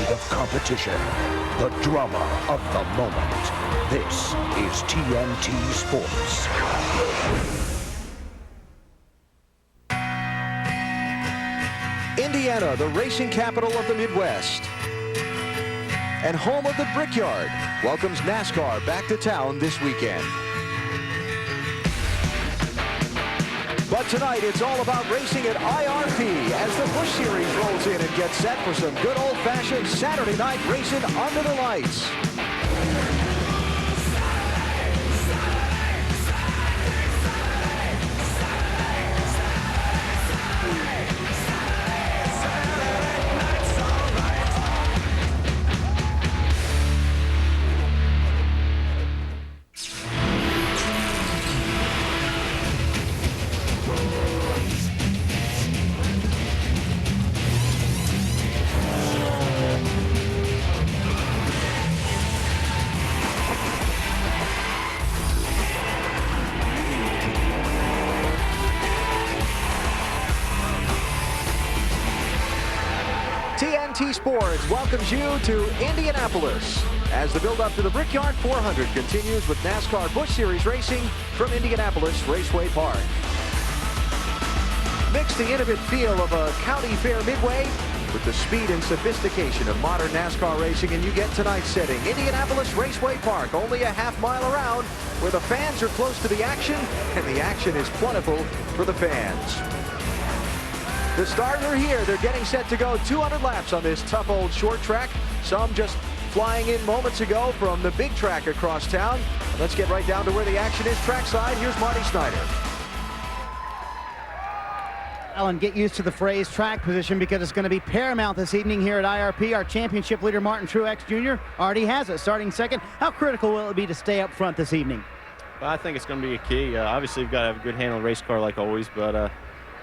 heat of competition, the drama of the moment. This is TNT Sports. Indiana, the racing capital of the Midwest, and home of the Brickyard, welcomes NASCAR back to town this weekend. But tonight, it's all about racing at IRP as the Busch Series rolls in and gets set for some good old-fashioned Saturday night racing under the lights. TNT Sports welcomes you to Indianapolis as the build-up to the Brickyard 400 continues with NASCAR Busch Series racing from Indianapolis Raceway Park. Mix the intimate feel of a county fair midway with the speed and sophistication of modern NASCAR racing, and you get tonight's setting. Indianapolis Raceway Park, only a half-mile around, where the fans are close to the action, and the action is plentiful for the fans. The stars are here. They're getting set to go 200 laps on this tough old short track. Some just flying in moments ago from the big track across town. Let's get right down to where the action is trackside. Here's Marty Snyder. Alan, get used to the phrase track position because it's going to be paramount this evening here at IRP. Our championship leader, Martin Truex Jr., already has it, starting second. How critical will it be to stay up front this evening? Well, I think it's going to be a key. Obviously, you've got to have a good handle race car like always, but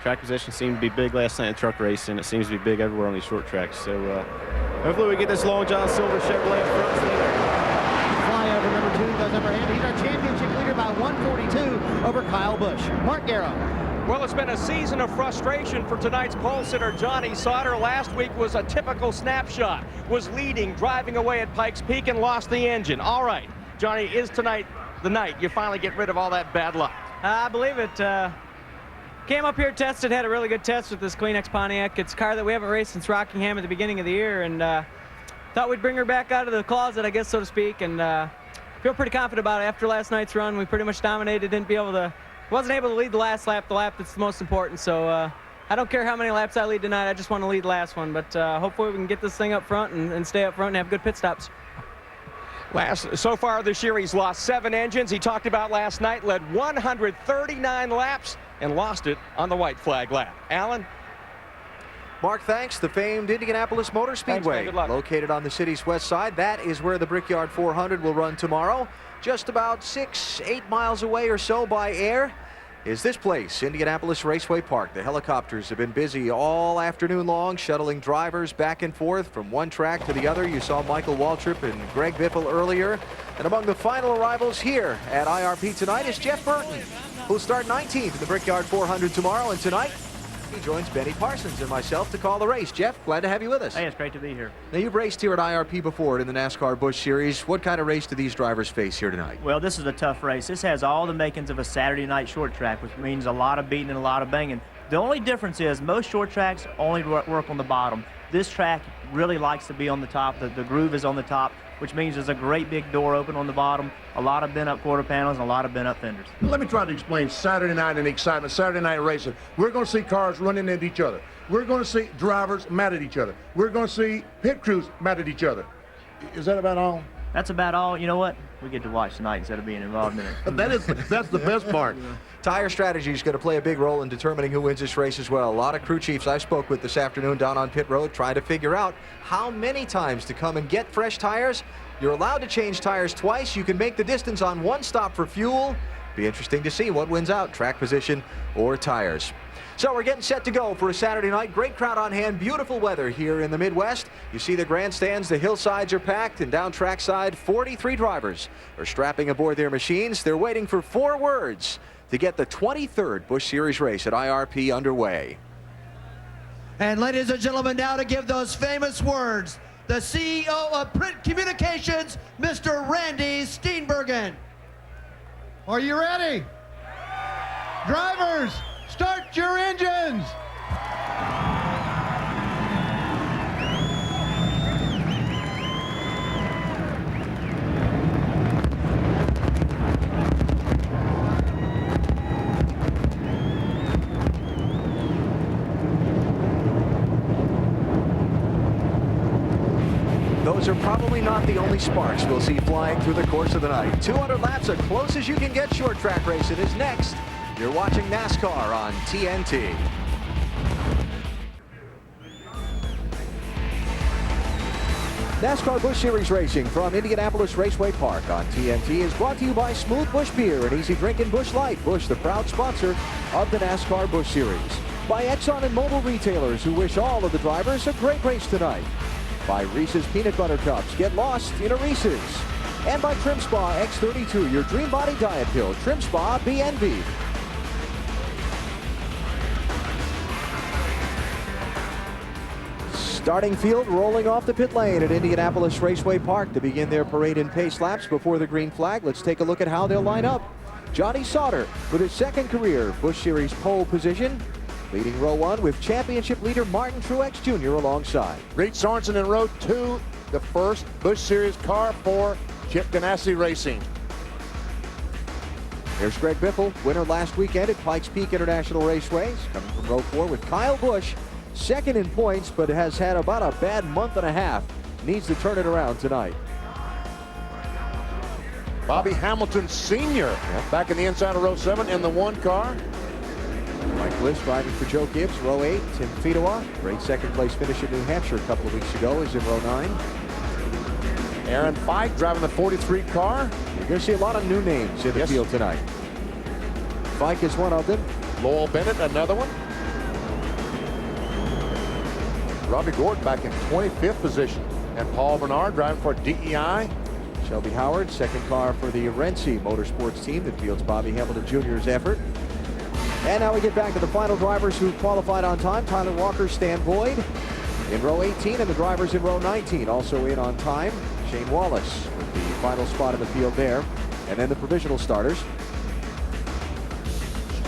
track position seemed to be big last night in truck racing. It seems to be big everywhere on these short tracks. So hopefully we get this Long John Silver Chevrolet up front. Flyover number 2 goes over him. He's our championship leader by 142 over Kyle Busch. Mark Garrow. Well, it's been a season of frustration for tonight's pole sitter, Johnny Sauter. Last week was a typical snapshot. Was leading, driving away at Pikes Peak, and lost the engine. All right, Johnny, is tonight the night you finally get rid of all that bad luck? I believe it. Came up here, tested, had a really good test with this Kleenex Pontiac. It's a car that we haven't raced since Rockingham at the beginning of the year, and thought we'd bring her back out of the closet, I guess, so to speak, and feel pretty confident about it. After last night's run, we pretty much dominated, wasn't able to lead the last lap, the lap that's the most important, so I don't care how many laps I lead tonight, I just want to lead the last one, but hopefully we can get this thing up front and stay up front and have good pit stops. So far this year, he's lost 7 engines. He talked about last night, led 139 laps and lost it on the white flag lap. Alan? Mark, thanks. The famed Indianapolis Motor Speedway, located on the city's west side. That is where the Brickyard 400 will run tomorrow. Just about 6-8 miles away or so by air is this place, Indianapolis Raceway Park. The helicopters have been busy all afternoon long, shuttling drivers back and forth from one track to the other. You saw Michael Waltrip and Greg Biffle earlier. And among the final arrivals here at IRP tonight is Jeff Burton, who'll start 19th in the Brickyard 400 tomorrow. And tonight, he joins Benny Parsons and myself to call the race. Jeff, glad to have you with us. Hey, it's great to be here. Now, you've raced here at IRP before in the NASCAR Busch Series. What kind of race do these drivers face here tonight? Well, this is a tough race. This has all the makings of a Saturday night short track, which means a lot of beating and a lot of banging. The only difference is most short tracks only work on the bottom. This track really likes to be on the top. The groove is on the top, which means there's a great big door open on the bottom, a lot of bent-up quarter panels, and a lot of bent-up fenders. Let me try to explain Saturday night and excitement, Saturday night racing. We're going to see cars running into each other. We're going to see drivers mad at each other. We're going to see pit crews mad at each other. Is that about all? That's about all. You know what? We get to watch tonight instead of being involved in it. That's the best part. Tire strategy is going to play a big role in determining who wins this race as well. A lot of crew chiefs I spoke with this afternoon down on pit road trying to figure out how many times to come and get fresh tires. You're allowed to change tires twice. You can make the distance on one stop for fuel. Be interesting to see what wins out, track position or tires. So we're getting set to go for a Saturday night. Great crowd on hand, beautiful weather here in the Midwest. You see the grandstands, the hillsides are packed, and down trackside, 43 drivers are strapping aboard their machines. They're waiting for 4 words to get the 23rd Busch Series race at IRP underway. And ladies and gentlemen, now to give those famous words, the CEO of Print Communications, Mr. Randy Steenbergen. Are you ready? Drivers, start your engines. Those are probably not the only sparks we'll see flying through the course of the night. 200 laps, as close as you can get short track racing is next. You're watching NASCAR on TNT. NASCAR Busch Series racing from Indianapolis Raceway Park on TNT is brought to you by Smooth Busch Beer and Easy Drinking Busch Light. Busch, the proud sponsor of the NASCAR Busch Series. By Exxon and Mobil retailers who wish all of the drivers a great race tonight. By Reese's Peanut Butter Cups. Get lost in a Reese's. And by Trim Spa X32, your dream body diet pill. Trim Spa BNB. Starting field rolling off the pit lane at Indianapolis Raceway Park to begin their parade and pace laps before the green flag. Let's take a look at how they'll line up. Johnny Sauter with his second career Busch Series pole position, leading row 1 with championship leader Martin Truex Jr. alongside. Reed Sorensen in row 2, the first Busch Series car for Chip Ganassi Racing. There's Greg Biffle, winner last weekend at Pikes Peak International Raceway, coming from row 4 with Kyle Busch, second in points, but has had about a bad month and a half. Needs to turn it around tonight. Bobby Hamilton Sr. back in the inside of row 7 in the 1 car. Mike Bliss driving for Joe Gibbs, row 8. Tim Fedowa, great second place finish in New Hampshire a couple of weeks ago, is in row 9. Aaron Fike driving the 43 car. You're going to see a lot of new names in the field tonight. Fike is one of them. Lowell Bennett, another one. Robbie Gordon back in 25th position. And Paul Bernard driving for DEI. Shelby Howard, second car for the Renzi Motorsports team that fields Bobby Hamilton Jr.'s effort. And now we get back to the final drivers who qualified on time. Tyler Walker, Stan Boyd in row 18, and the drivers in row 19 also in on time. Shane Wallace with the final spot in the field there. And then the provisional starters.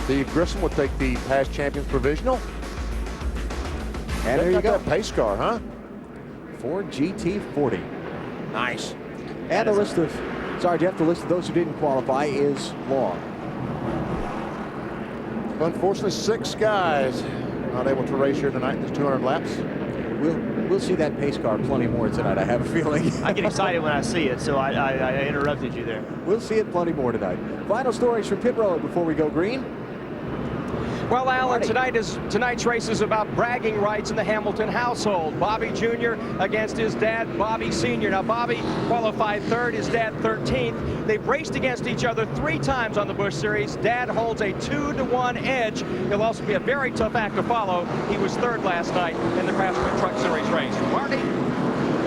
Steve Grissom will take the past champions provisional. And there you go. Pace car, huh? Ford GT40. Nice. And the list of, sorry Jeff, the list of those who didn't qualify is long. Unfortunately, 6 guys not able to race here tonight in the 200 laps. We'll see that pace car plenty more tonight, I have a feeling. I get excited when I see it, so I interrupted you there. We'll see it plenty more tonight. Final stories from pit road before we go green. Well, Alan, tonight's race is about bragging rights in the Hamilton household. Bobby Jr. against his dad, Bobby Sr. Now, Bobby qualified 3rd, his dad 13th. They've raced against each other 3 times on the Busch Series. Dad holds a 2-1 edge. He'll also be a very tough act to follow. He was 3rd last night in the Craftsman Truck Series race. Marty?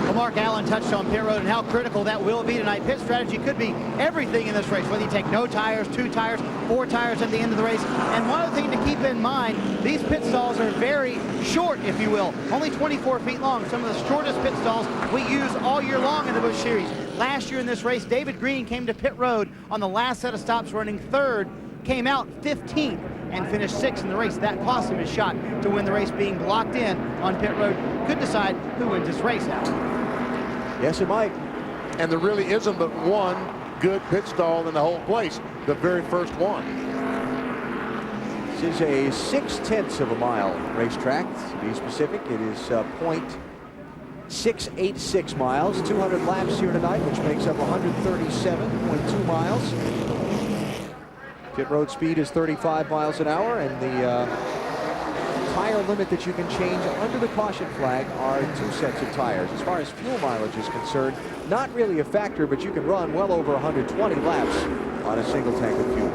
Well, Mark Allen touched on pit road and how critical that will be tonight. Pit strategy could be everything in this race, whether you take no tires, 2 tires, 4 tires at the end of the race. And one other thing to keep in mind, these pit stalls are very short, if you will, only 24 feet long. Some of the shortest pit stalls we use all year long in the Busch Series. Last year in this race, David Green came to pit road on the last set of stops running 3rd, came out 15th, and finished 6th in the race. That cost him his shot to win the race. Being blocked in on pit road could decide who wins this race now. Yes, it might. And there really isn't but one good pit stall in the whole place, the very first one. This is a 6/10 of a mile racetrack. To be specific, it is 0.686 miles, 200 laps here tonight, which makes up 137.2 miles. Pit road speed is 35 miles an hour, and the tire limit that you can change under the caution flag are 2 sets of tires. As far as fuel mileage is concerned, not really a factor, but you can run well over 120 laps on a single tank of fuel.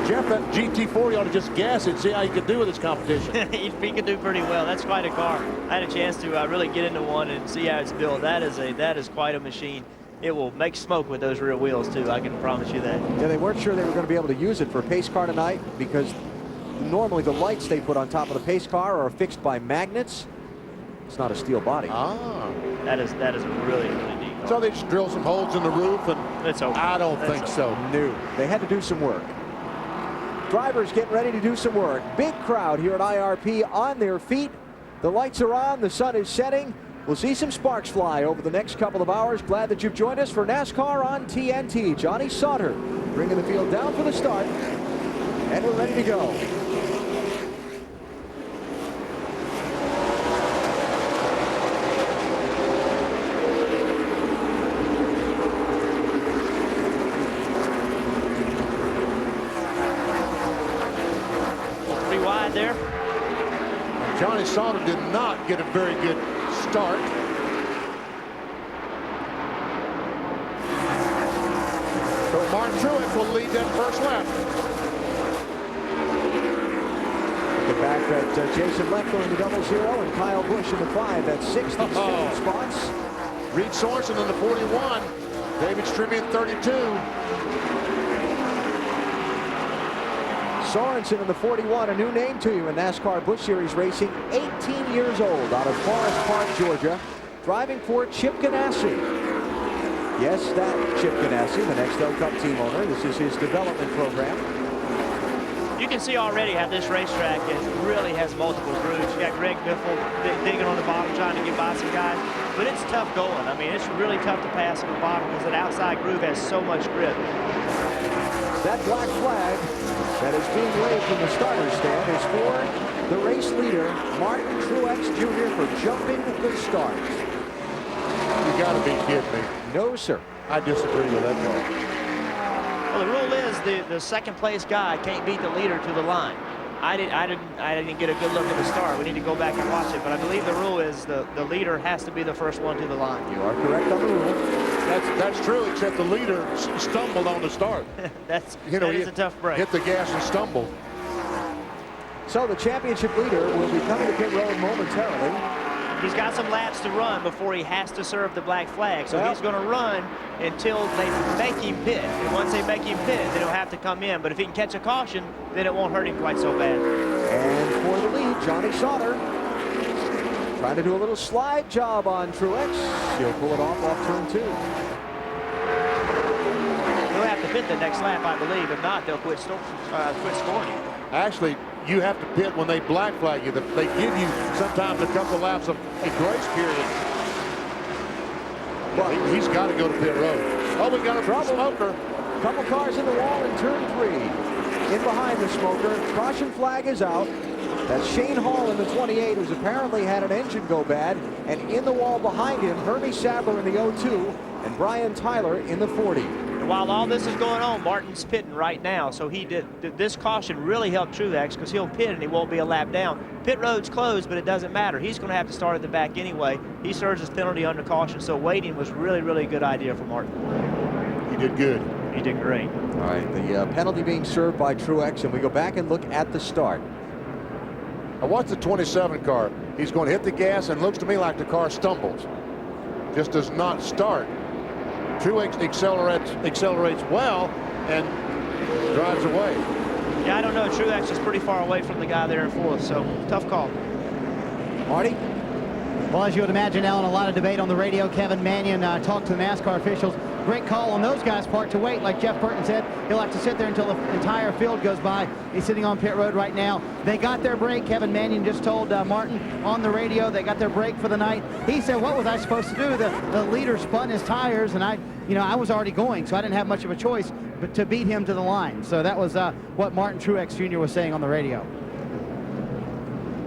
Jeff, that GT40 ought to just gas it and see how he could do with this competition. He could do pretty well. That's quite a car. I had a chance to really get into one and see how it's built. That is quite a machine. It will make smoke with those rear wheels too, I can promise you that. Yeah, they weren't sure they were going to be able to use it for a pace car tonight because normally the lights they put on top of the pace car are fixed by magnets. It's not a steel body. That is a really, really neat car. So they just drill some holes in the roof, and It's over. I don't think so. No, they had to do some work. Drivers getting ready to do some work. Big crowd here at IRP on their feet. The lights are on, the sun is setting. We'll see some sparks fly over the next couple of hours. Glad that you've joined us for NASCAR on TNT. Johnny Sauter bringing the field down for the start. And we're ready to go. Pretty wide there. Johnny Sauter did not get a very good start. So Martin Truex will lead that first lap. Get back at Jason Leffler in the 00 and Kyle Busch in the 5. That's 67 spots. Reed Sorensen in the 41. David Strimian 32. Sorensen in the 41, a new name to you in NASCAR Busch Series racing, 18 years old, out of Forest Park, Georgia, driving for Chip Ganassi. Yes, that Chip Ganassi, the Nextel Cup team owner. This is his development program. You can see already how this racetrack really has multiple grooves. You got Greg Biffle digging on the bottom, trying to get by some guys. But it's tough going. I mean, it's really tough to pass on the bottom because that outside groove has so much grip. That black flag that is being waved from the starter's stand is for the race leader, Martin Truex Jr., for jumping the start. You got to be kidding me. No, sir. I disagree with that call. Well, the rule is the second place guy can't beat the leader to the line. I didn't get a good look at the start. We need to go back and watch it. But I believe the rule is the leader has to be the first one to the line. You are correct on the rule. That's true, except the leader stumbled on the start. that is a tough break. Hit the gas and stumbled. So the championship leader will be coming to pit road momentarily. He's got some laps to run before he has to serve the black flag. So he's going to run until they make him pit. And once they make him pit, then he'll have to come in. But if he can catch a caution, then it won't hurt him quite so bad. And for the lead, Johnny Sauter trying to do a little slide job on Truex. He'll pull it off turn 2. He'll have to pit the next lap, I believe. If not, they'll quit scoring him. Actually, you have to pit when they black flag you. They give you sometimes a couple laps of a grace period. But he's got to go to pit road. Oh, we got a smoker. Couple cars in the wall in turn 3. In behind the smoker. Caution flag is out. That's Shane Hall in the 28, who's apparently had an engine go bad. And in the wall behind him, Hermie Sadler in the 02 and Brian Tyler in the 40. And while all this is going on, Martin's pitting right now. So this caution really helped Truex because he'll pit and he won't be a lap down. Pit road's closed, but it doesn't matter. He's going to have to start at the back anyway. He serves his penalty under caution, so waiting was really, really a good idea for Martin. He did good. He did great. All right, the penalty being served by Truex, and we go back and look at the start. Now watch the 27 car. He's going to hit the gas, and looks to me like the car stumbles. Just does not start. Truex accelerates well and drives away. Yeah, I don't know. Truex is pretty far away from the guy there in 4th, so tough call. Marty? Well, as you would imagine, Alan, a lot of debate on the radio. Kevin Mannion talked to the NASCAR officials. Great call on those guys' part to wait. Like Jeff Burton said, he'll have to sit there until the entire field goes by. He's sitting on pit road right now. They got their break. Kevin Mannion just told Martin on the radio they got their break for the night. He said, what was I supposed to do? The leader spun his tires, and I was already going, so I didn't have much of a choice but to beat him to the line. So that was what Martin Truex Jr. was saying on the radio.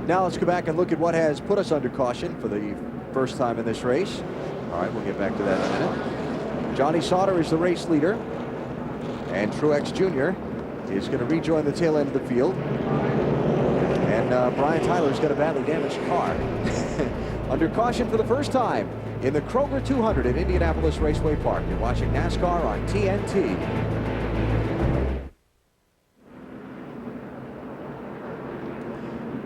Now let's go back and look at what has put us under caution for the first time in this race. All right, we'll get back to that in a minute. Johnny Sauter is the race leader, and Truex Jr. is going to rejoin the tail end of the field. And Brian Tyler's got a badly damaged car. Under caution for the first time in the Kroger 200 at Indianapolis Raceway Park. You're watching NASCAR on TNT.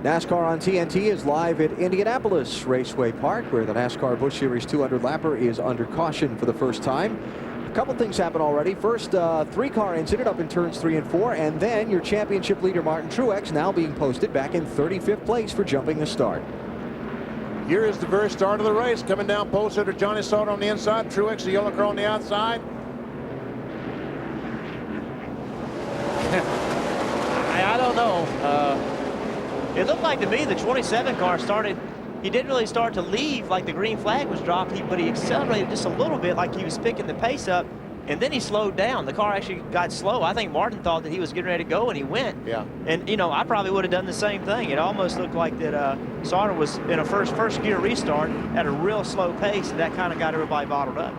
NASCAR on TNT is live at Indianapolis Raceway Park, where the NASCAR Busch Series 200 lapper is under caution for the first time. A couple things happen already. First, 3-car incident up in turns 3 and 4, and then your championship leader Martin Truex now being posted back in 35th place for jumping the start. Here is the very start of the race. Coming down pole sitter Johnny Sauter on the inside. Truex, the yellow car on the outside. I don't know. It looked like to me the 27 car started. He didn't really start to leave like the green flag was dropped, but he accelerated just a little bit like he was picking the pace up, and then he slowed down. The car actually got slow. I think Martin thought that he was getting ready to go, and he went. Yeah. And, you know, I probably would have done the same thing. It almost looked like that Sauter was in a first gear restart at a real slow pace, and that kind of got everybody bottled up.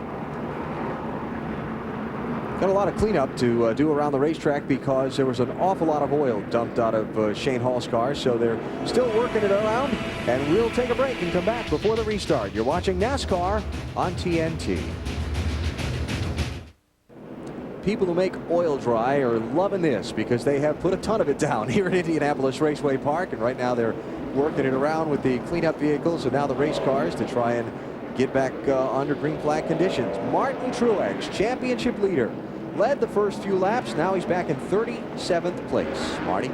Got a lot of cleanup to do around the racetrack because there was an awful lot of oil dumped out of Shane Hall's car, so they're still working it around, and we'll take a break and come back before the restart. You're watching NASCAR on TNT. People who make oil dry are loving this because they have put a ton of it down here at Indianapolis Raceway Park, and right now they're working it around with the cleanup vehicles and now the race cars to try and get back under green flag conditions. Martin Truex, championship leader, led the first few laps. Now he's back in 37th place. Marty.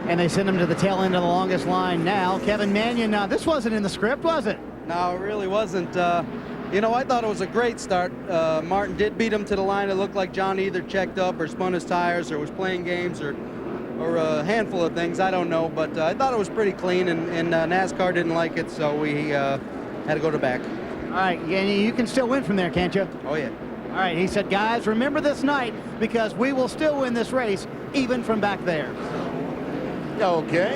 And they send him to the tail end of the longest line now. Kevin Mannion, now this wasn't in the script, was it? No, it really wasn't. You know, I thought it was a great start. Martin did beat him to the line. It looked like Johnny either checked up or spun his tires or was playing games or a handful of things. I don't know, but I thought it was pretty clean, and NASCAR didn't like it, so we had to go to back. All right, yeah, you can still win from there, can't you? Oh, yeah. All right, he said, guys, remember this night because we will still win this race even from back there. Okay.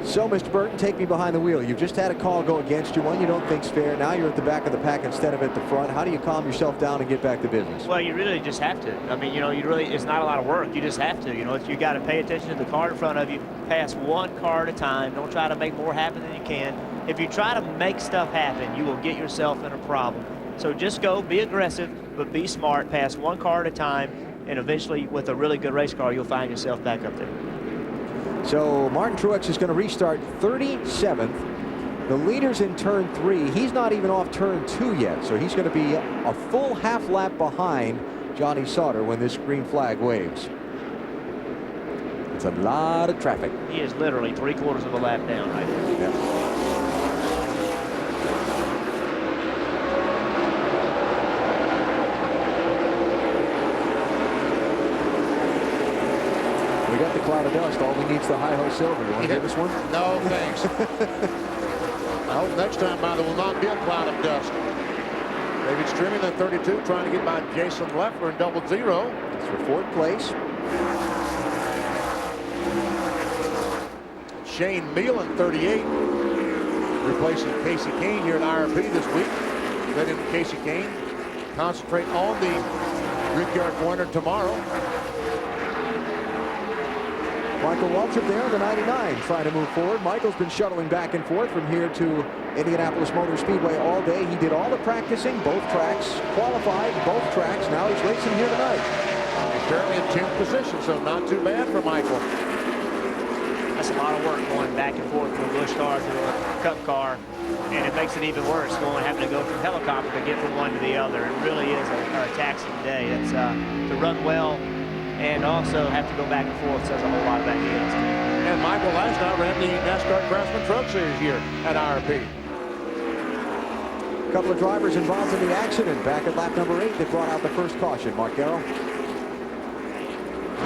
So, Mr. Burton, take me behind the wheel. You've just had a call go against you, one you don't think's fair. Now you're at the back of the pack instead of at the front. How do you calm yourself down and get back to business? Well, you really just have to. I mean, you know, it's not a lot of work. You just have to. You know, you got to pay attention to the car in front of you. Pass one car at a time. Don't try to make more happen than you can. If you try to make stuff happen, you will get yourself in a problem. So just go, be aggressive, but be smart. Pass one car at a time, and eventually, with a really good race car, you'll find yourself back up there. So Martin Truex is going to restart 37th. The leader's in turn 3. He's not even off turn 2 yet, so he's going to be a full half lap behind Johnny Sauter when this green flag waves. It's a lot of traffic. He is literally 3/4 of a lap down right there. Yeah. We got the cloud of dust. All we need is the hi-ho silver. You want to give us one? No, thanks. I hope next time by there will not be a cloud of dust. David Streaming at 32, trying to get by Jason Leffler in double zero. It's for 4th place. Shane Meal in 38, replacing Casey Kane here at IRP this week. Letting Casey Kane concentrate on the Brickyard 400 tomorrow. Michael Waltrip there in the 99 trying to move forward. Michael's been shuttling back and forth from here to Indianapolis Motor Speedway all day. He did all the practicing, both tracks, qualified both tracks. Now he's racing here tonight. He's currently in 10th position, so not too bad for Michael. That's a lot of work going back and forth from a Busch car to a Cup car, and it makes it even worse having to go from helicopter to get from one to the other. It really is a taxing day. It's to run well and also have to go back and forth says a whole lot about you. And Michael last night ran the NASCAR Craftsman Truck Series here at IRP. A couple of drivers involved in the accident. Back at lap number 8, they brought out the first caution. Mark Darrell.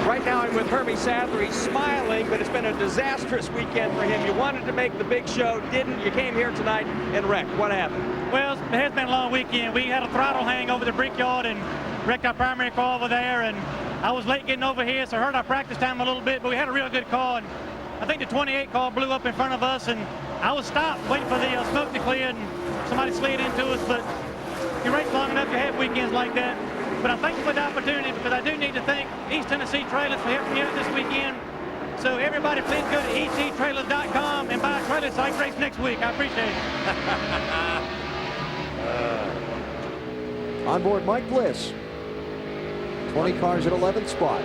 Right now I'm with Hermie Sadler. He's smiling, but it's been a disastrous weekend for him. You wanted to make the big show, didn't. You came here tonight and wrecked. What happened? Well, it has been a long weekend. We had a throttle hang over the Brickyard and wrecked our primary car over there, and I was late getting over here, so I hurt our practice time a little bit, but we had a real good car, and I think the 28 car blew up in front of us, and I was stopped waiting for the smoke to clear, and somebody slid into us, but you race long enough, you have weekends like that. But I'm thankful for the opportunity because I do need to thank East Tennessee Trailers for helping me out this weekend. So everybody please go to ettrailers.com and buy a trailer so I can race next week. I appreciate it. On board Mike Bliss. 20 cars at 11th spot.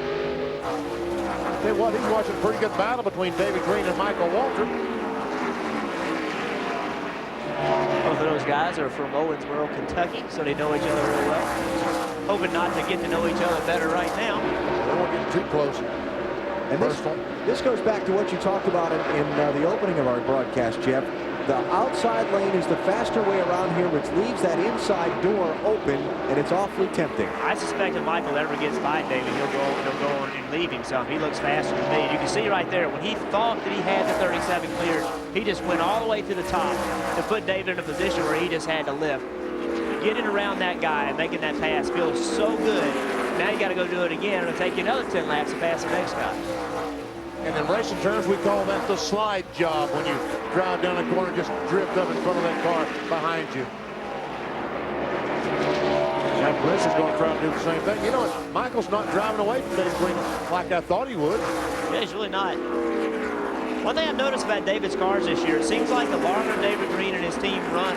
Tell you what, he's watching a pretty good battle between David Green and Michael Waltrip. Both of those guys are from Owensboro, Kentucky, so they know each other really well. Hoping not to get to know each other better right now. They won't get too close. And this goes back to what you talked about in the opening of our broadcast, Jeff. The outside lane is the faster way around here, which leaves that inside door open, and it's awfully tempting. I suspect if Michael ever gets by David, he'll go on and leave him some. He looks faster than me. You can see right there, when he thought that he had the 37 cleared, he just went all the way to the top to put David in a position where he just had to lift. Getting around that guy and making that pass feels so good. Now you got to go do it again. It'll take you another 10 laps to pass the next guy. And in racing terms, we call that the slide job, when you drive down the corner, just drift up in front of that car behind you. Jack Bliss is going to try to do the same thing. You know what? Michael's not driving away from David Green like I thought he would. Yeah, he's really not. One thing I've noticed about David's cars this year, it seems like the longer David Green and his team run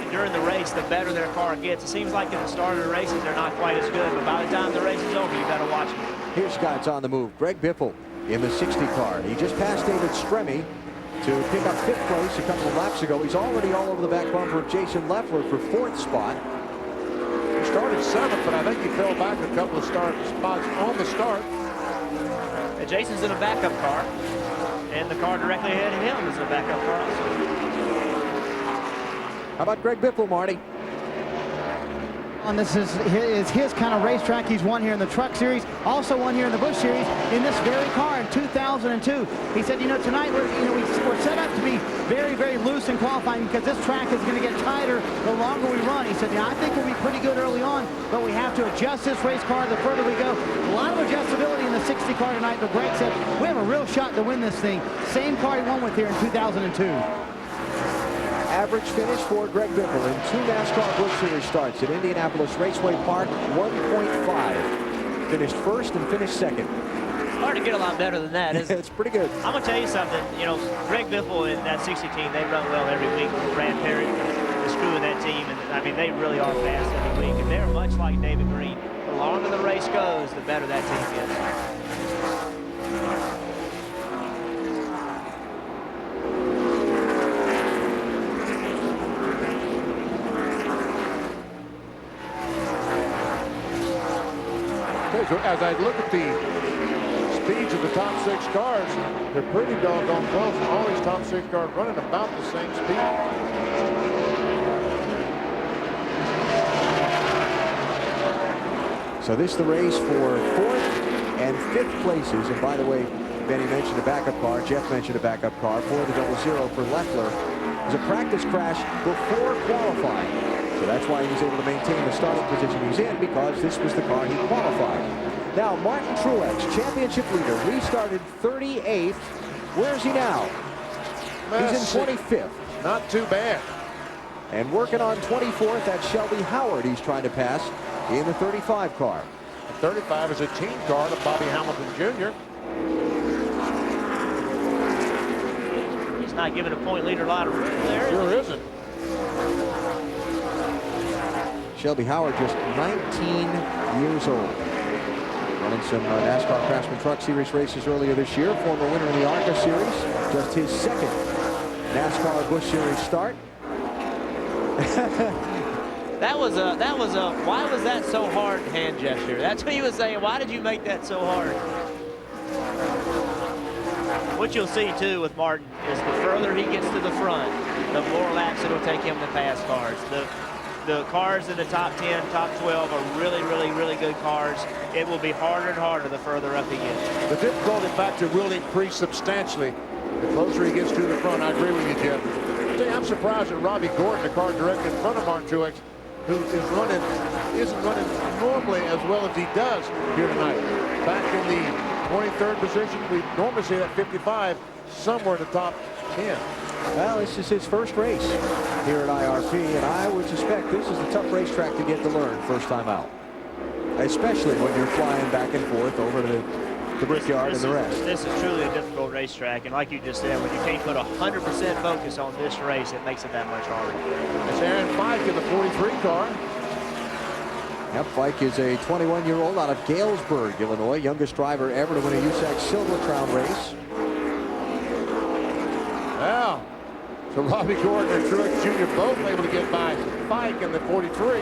during the race, the better their car gets. It seems like at the start of the races, they're not quite as good, but by the time the race is over, you better watch them. Here's Scott's on the move. Greg Biffle in the 60 car. He just passed David Stremme to pick up 5th place a couple of laps ago. He's already all over the back bumper of Jason Leffler for 4th spot. He started 7th, but I think he fell back a couple of spots on the start. And Jason's in a backup car, and the car directly ahead of him is a backup car also. How about Greg Biffle, Marty? And this is his kind of racetrack. He's won here in the Truck Series, also won here in the Busch Series in this very car in 2002. He said, tonight we're set up to be very, very loose in qualifying because this track is going to get tighter the longer we run. He said, I think we'll be pretty good early on, but we have to adjust this race car the further we go. A lot of adjustability in the 60 car tonight, but Greg said, we have a real shot to win this thing. Same car he won with here in 2002. Average finish for Greg Biffle in 2 NASCAR Busch Series starts at Indianapolis Raceway Park, 1.5. Finished 1st and finished 2nd. It's hard to get a lot better than that, isn't it? It's pretty good. I'm going to tell you something. Greg Biffle and that 60 team, they run well every week. Brad Perry is screwing that team, and I mean, they really are fast every week. And they're much like David Green. The longer the race goes, the better that team gets. As I look at the speeds of the top 6 cars, they're pretty doggone close. All these top 6 cars running about the same speed. So this is the race for 4th and 5th places. And by the way, Benny mentioned a backup car. Jeff mentioned a backup car for the 00 for Leffler. It was a practice crash before qualifying. So that's why he was able to maintain the starting position he's in, because this was the car he qualified. Now, Martin Truex, championship leader, restarted 38th. Where's he now? He's in 25th. Not too bad. And working on 24th, that's Shelby Howard he's trying to pass in the 35 car. The 35 is a team car to Bobby Hamilton Jr. He's not giving a point leader a lot of room there. Sure isn't. Shelby Howard, just 19 years old. Running some NASCAR Craftsman Truck Series races earlier this year. Former winner in the ARCA Series. Just his 2nd NASCAR Busch Series start. Why was that so hard hand gesture? That's what he was saying. Why did you make that so hard? What you'll see, too, with Martin is the further he gets to the front, the more laps it'll take him to pass cars. The cars in the top 10, top 12 are really, really, really good cars. It will be harder and harder the further up he gets. The difficulty factor will increase substantially the closer he gets to the front. I agree with you, Jeff. I'm surprised that Robbie Gordon, the car directly in front of Martin Truex, who isn't running normally as well as he does here tonight. Back in the 23rd position, we normally see that 55 somewhere in the top 10. Well, this is his first race here at IRP, and I would suspect this is a tough racetrack to get to learn first time out, especially when you're flying back and forth over to the Brickyard and the rest. This is truly a difficult racetrack, and like you just said, when you can't put 100% focus on this race, it makes it that much harder. It's Aaron Fike in the 43 car. Yep, Fike is a 21-year-old out of Galesburg, Illinois, youngest driver ever to win a USAC Silver Crown race. Wow. So Robbie Gordon and Truex Jr. both able to get by Fike in the 43.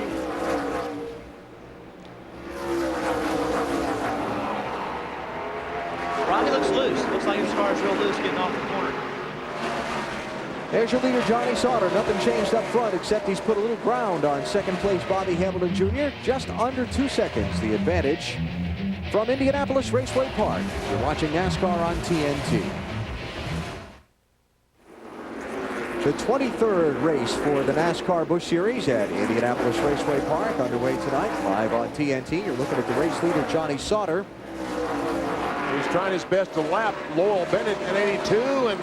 Robbie looks loose. Looks like his car's real loose getting off the corner. There's your leader, Johnny Sauter. Nothing changed up front, except he's put a little ground on second place Bobby Hamilton Jr. Just under 2 seconds, the advantage from Indianapolis Raceway Park. You're watching NASCAR on TNT. The 23rd race for the NASCAR Busch Series at Indianapolis Raceway Park underway tonight, live on TNT. You're looking at the race leader, Johnny Sauter. He's trying his best to lap Laurel Bennett at 82, and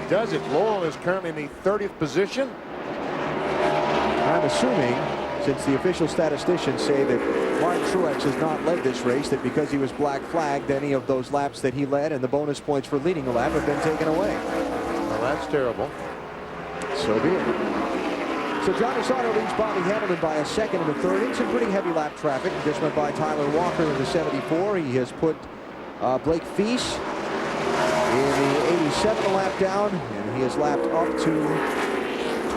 does it. Laurel is currently in the 30th position. I'm assuming, since the official statisticians say that Martin Truex has not led this race, that because he was black flagged, any of those laps that he led and the bonus points for leading a lap have been taken away. Well, that's terrible. So be it. So Johnny Sauter leads Bobby Hamilton by a second and a third in some pretty heavy lap traffic. He just went by Tyler Walker in the 74. He has put Blake Feast in the 87 lap down, and he has lapped up to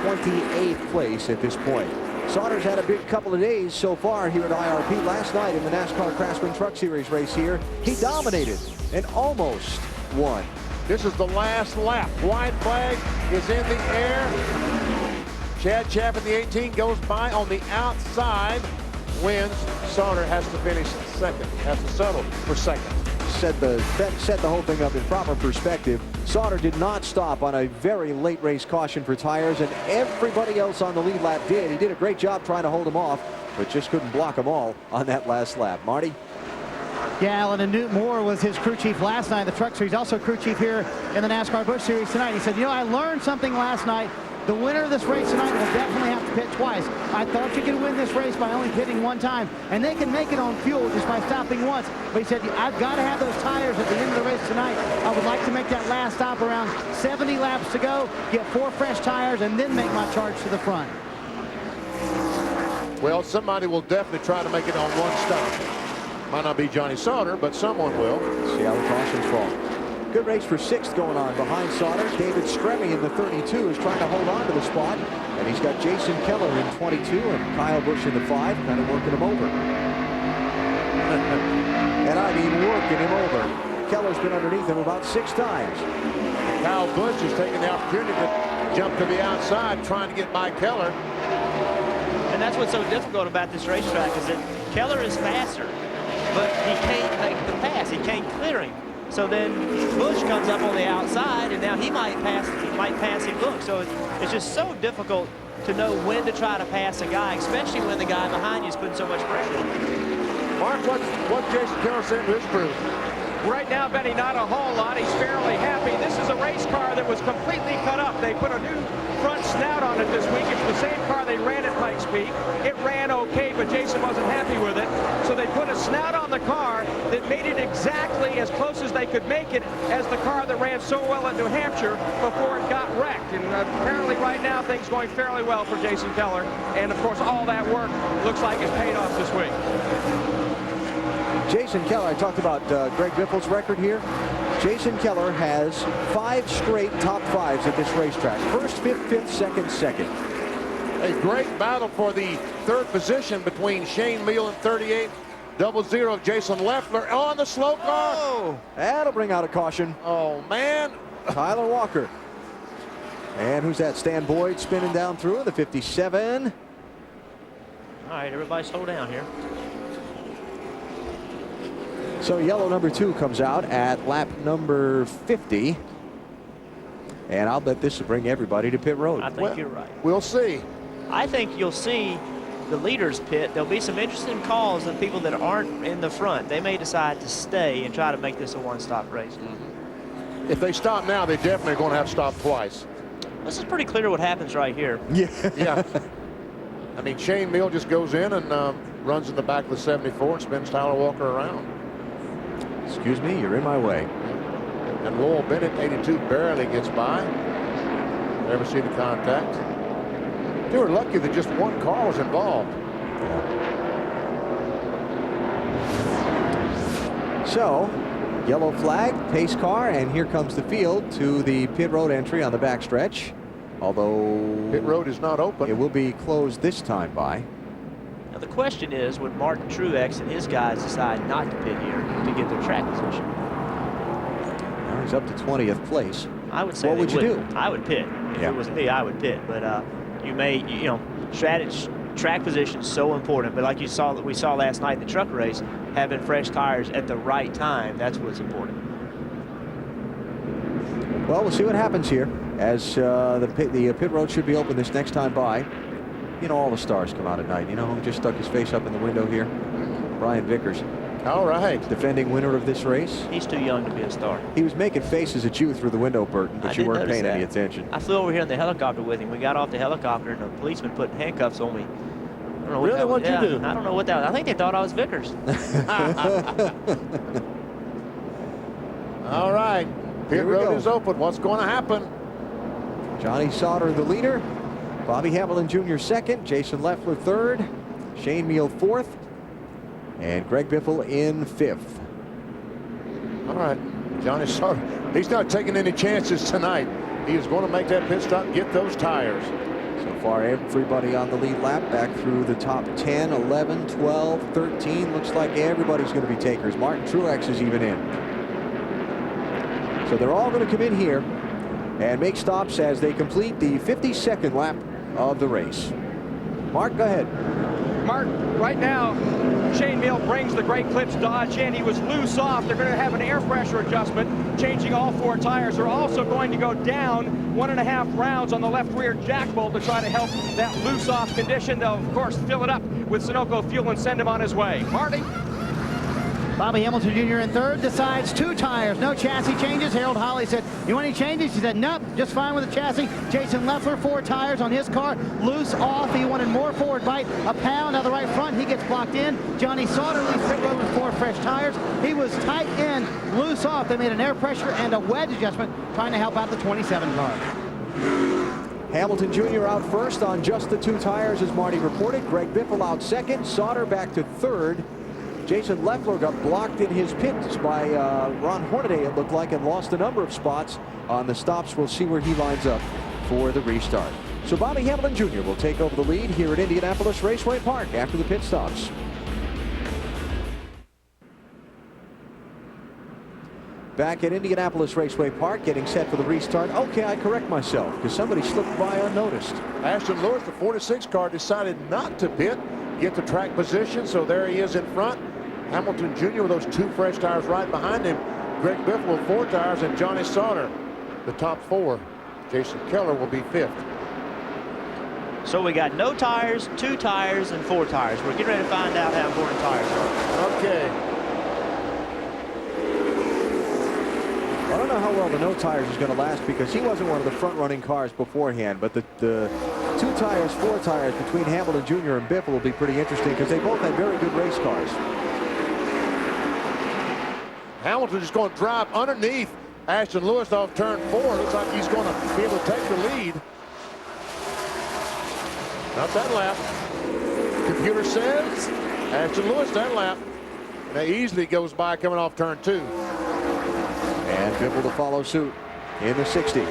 28th place at this point. Sauter's had a big couple of days so far here at IRP. Last night in the NASCAR Craftsman Truck Series race here, he dominated and almost won. This is the last lap. White flag is in the air. Chad Chaffin, the 18, goes by on the outside, wins. Sauter has to finish second, has to settle for second. Set the whole thing up in proper perspective. Sauter did not stop on a very late race caution for tires, and everybody else on the lead lap did. He did a great job trying to hold them off, but just couldn't block them all on that last lap. Marty? Yeah, Alan, and Newt Moore was his crew chief last night in the Truck Series, also crew chief here in the NASCAR Busch Series tonight. He said, you know, I learned something last night. The winner of this race tonight will definitely have to pit twice. I thought you could win this race by only pitting one time, and they can make it on fuel just by stopping once. But he said, I've got to have those tires at the end of the race tonight. I would like to make that last stop around 70 laps to go, get 4 fresh tires, and then make my charge to the front. Well, somebody will definitely try to make it on one stop. Might not be Johnny Sauter, but someone will. See how the cautions fall. Good race for 6th going on behind Sauter. David Stremme in the 32 is trying to hold on to the spot. And he's got Jason Keller in 22 and Kyle Busch in the 5, kind of working him over. And I mean working him over. Keller's been underneath him about 6 times. Kyle Busch is taking the opportunity to jump to the outside, trying to get by Keller. And that's what's so difficult about this racetrack is that Keller is faster, but he can't make the pass. He can't clear him. So then Busch comes up on the outside, and now he might pass him. Look, so it's just so difficult to know when to try to pass a guy, especially when the guy behind you is putting so much pressure on him. Mark, what's Jason Keller saying to his crew? Right now, Benny, not a whole lot. He's fairly happy. This is a race car that was completely cut up. They put a new front snout on it this week. It's the same car they ran at Pikes Peak. It ran okay, but Jason wasn't happy with it. So they put a snout on the car that made it exactly as close as they could make it as the car that ran so well at New Hampshire before it got wrecked. And apparently right now things going fairly well for Jason Keller. And of course all that work looks like it's paid off this week. Jason Keller, I talked about Greg Biffle's record here. Jason Keller has 5 straight top 5s at this racetrack. First, 5th, 5th, 2nd, 2nd. A great battle for the 3rd position between Shane Meal and 38. 0-0 Jason Leffler on the slow car. Oh, that'll bring out a caution. Oh, man. Tyler Walker. And who's that? Stan Boyd spinning down through the 57. All right, everybody slow down here. So yellow number 2 comes out at lap number 50. And I'll bet this will bring everybody to pit road. I think you're right. We'll see. I think you'll see the leaders pit. There'll be some interesting calls on people that aren't in the front. They may decide to stay and try to make this a one-stop race. Mm-hmm. If they stop now, they definitely are going to have to stop twice. This is pretty clear what happens right here. Yeah. I mean, Shane Meal just goes in and runs in the back of the 74 and spins Tyler Walker around. Excuse me, you're in my way. And Lowell Bennett, 82, barely gets by. Never see the contact. They were lucky that just one car was involved. So, yellow flag, pace car, and here comes the field to the pit road entry on the backstretch. Although pit road is not open. It will be closed this time by. Now the question is, would Martin Truex and his guys decide not to pit here to get their track position? He's up to 20th place. I would say what would you do? I would pit. If it was me, I would pit. But strategy, track position is so important. But like we saw last night in the truck race, having fresh tires at the right time, that's what's important. Well, we'll see what happens here as the pit road should be open this next time by. You know, all the stars come out at night. You know who just stuck his face up in the window here? Brian Vickers. All right. Defending winner of this race. He's too young to be a star. He was making faces at you through the window, Burton, but you weren't paying any attention. I flew over here in the helicopter with him. We got off the helicopter, and the policeman put handcuffs on me. I don't know really? What'd you do? I don't know what that was. I think they thought I was Vickers. All right. Pit road is open. What's going to happen? Johnny Sauter, the leader. Bobby Hamilton Jr. second. Jason Leffler third. Shane Meal fourth. And Greg Biffle in fifth. All right. Johnny Sauter, he's not taking any chances tonight. He is going to make that pit stop, get those tires. So far, everybody on the lead lap back through the top 10, 11, 12, 13. Looks like everybody's going to be takers. Martin Truex is even in. So they're all going to come in here and make stops as they complete the 52nd lap of the race. Mark, go ahead. Mark, right now, Shane Meal brings the Great Clips Dodge in. He was loose off. They're going to have an air pressure adjustment, changing all 4 tires. They're also going to go down 1.5 rounds on the left rear jack bolt to try to help that loose off condition. They'll, of course, fill it up with Sunoco fuel and send him on his way. Marty? Bobby Hamilton Jr. in third, decides 2 tires, no chassis changes. Harold Holley said, you want any changes? He said, nope, just fine with the chassis. Jason Leffler, 4 tires on his car, loose off. He wanted more forward bite, a pound out the right front. He gets blocked in. Johnny Sauter leaves pit road with 4 fresh tires. He was tight in, loose off. They made an air pressure and a wedge adjustment, trying to help out the 27 car. Hamilton Jr. out first on just the 2 tires, as Marty reported. Greg Biffle out second. Sauter back to third. Jason Leffler got blocked in his pits by Ron Hornaday, it looked like, and lost a number of spots on the stops. We'll see where he lines up for the restart. So Bobby Hamilton Jr. will take over the lead here at Indianapolis Raceway Park after the pit stops. Back at Indianapolis Raceway Park, getting set for the restart. Okay, I correct myself, because somebody slipped by unnoticed. Ashton Lewis, the 46 car, decided not to pit, get the track position, so there he is in front. Hamilton Jr. with those 2 fresh tires right behind him. Greg Biffle with 4 tires, and Johnny Sauter, the top 4. Jason Keller will be 5th. So we got no tires, 2 tires, and 4 tires. We're getting ready to find out how important tires are. Okay. I don't know how well the no tires is going to last, because he wasn't one of the front-running cars beforehand, but the 2 tires, 4 tires between Hamilton Jr. and Biffle will be pretty interesting, because they both had very good race cars. Hamilton is going to drive underneath Ashton Lewis off turn 4. Looks like he's going to be able to take the lead. Not that lap. Computer says Ashton Lewis that lap. Now easily goes by coming off turn 2. And Biffle to follow suit in the 60.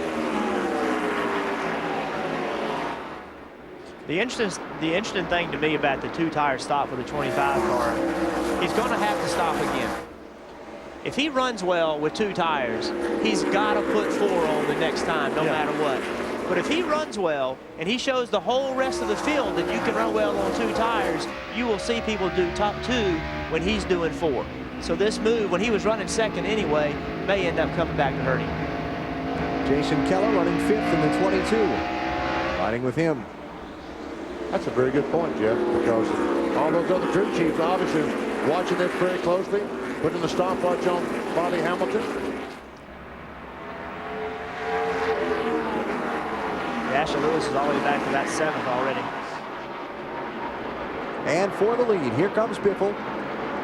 The interesting thing to me about the 2 tire stop for the 25 car, he's going to have to stop again. If he runs well with 2 tires, he's got to put 4 on the next time, no matter what. But if he runs well and he shows the whole rest of the field that you can run well on 2 tires, you will see people do top 2 when he's doing 4. So this move, when he was running second anyway, may end up coming back to hurt him. Jason Keller running 5th in the 22. Riding with him. That's a very good point, Jeff, because all those other crew chiefs obviously watching this very closely, putting the stopwatch on Bobby Hamilton. Ashton Lewis is all the way back to that 7th already. And for the lead, here comes Biffle.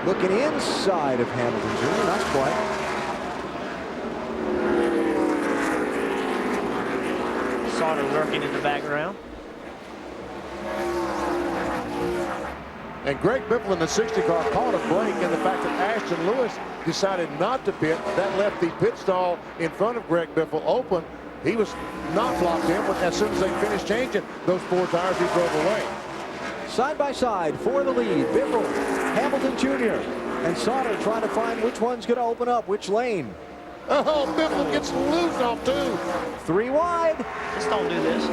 Looking inside of Hamilton Jr., not quite. Sauter lurking in the background. And Greg Biffle in the 60 car caught a break, and the fact that Ashton Lewis decided not to pit, that left the pit stall in front of Greg Biffle open. He was not blocked in, but as soon as they finished changing those 4 tires, he drove away. Side by side for the lead, Biffle, Hamilton Jr. and Sauter trying to find which one's going to open up, which lane. Oh, Biffle gets loose off two. 3 wide. Just don't do this. It's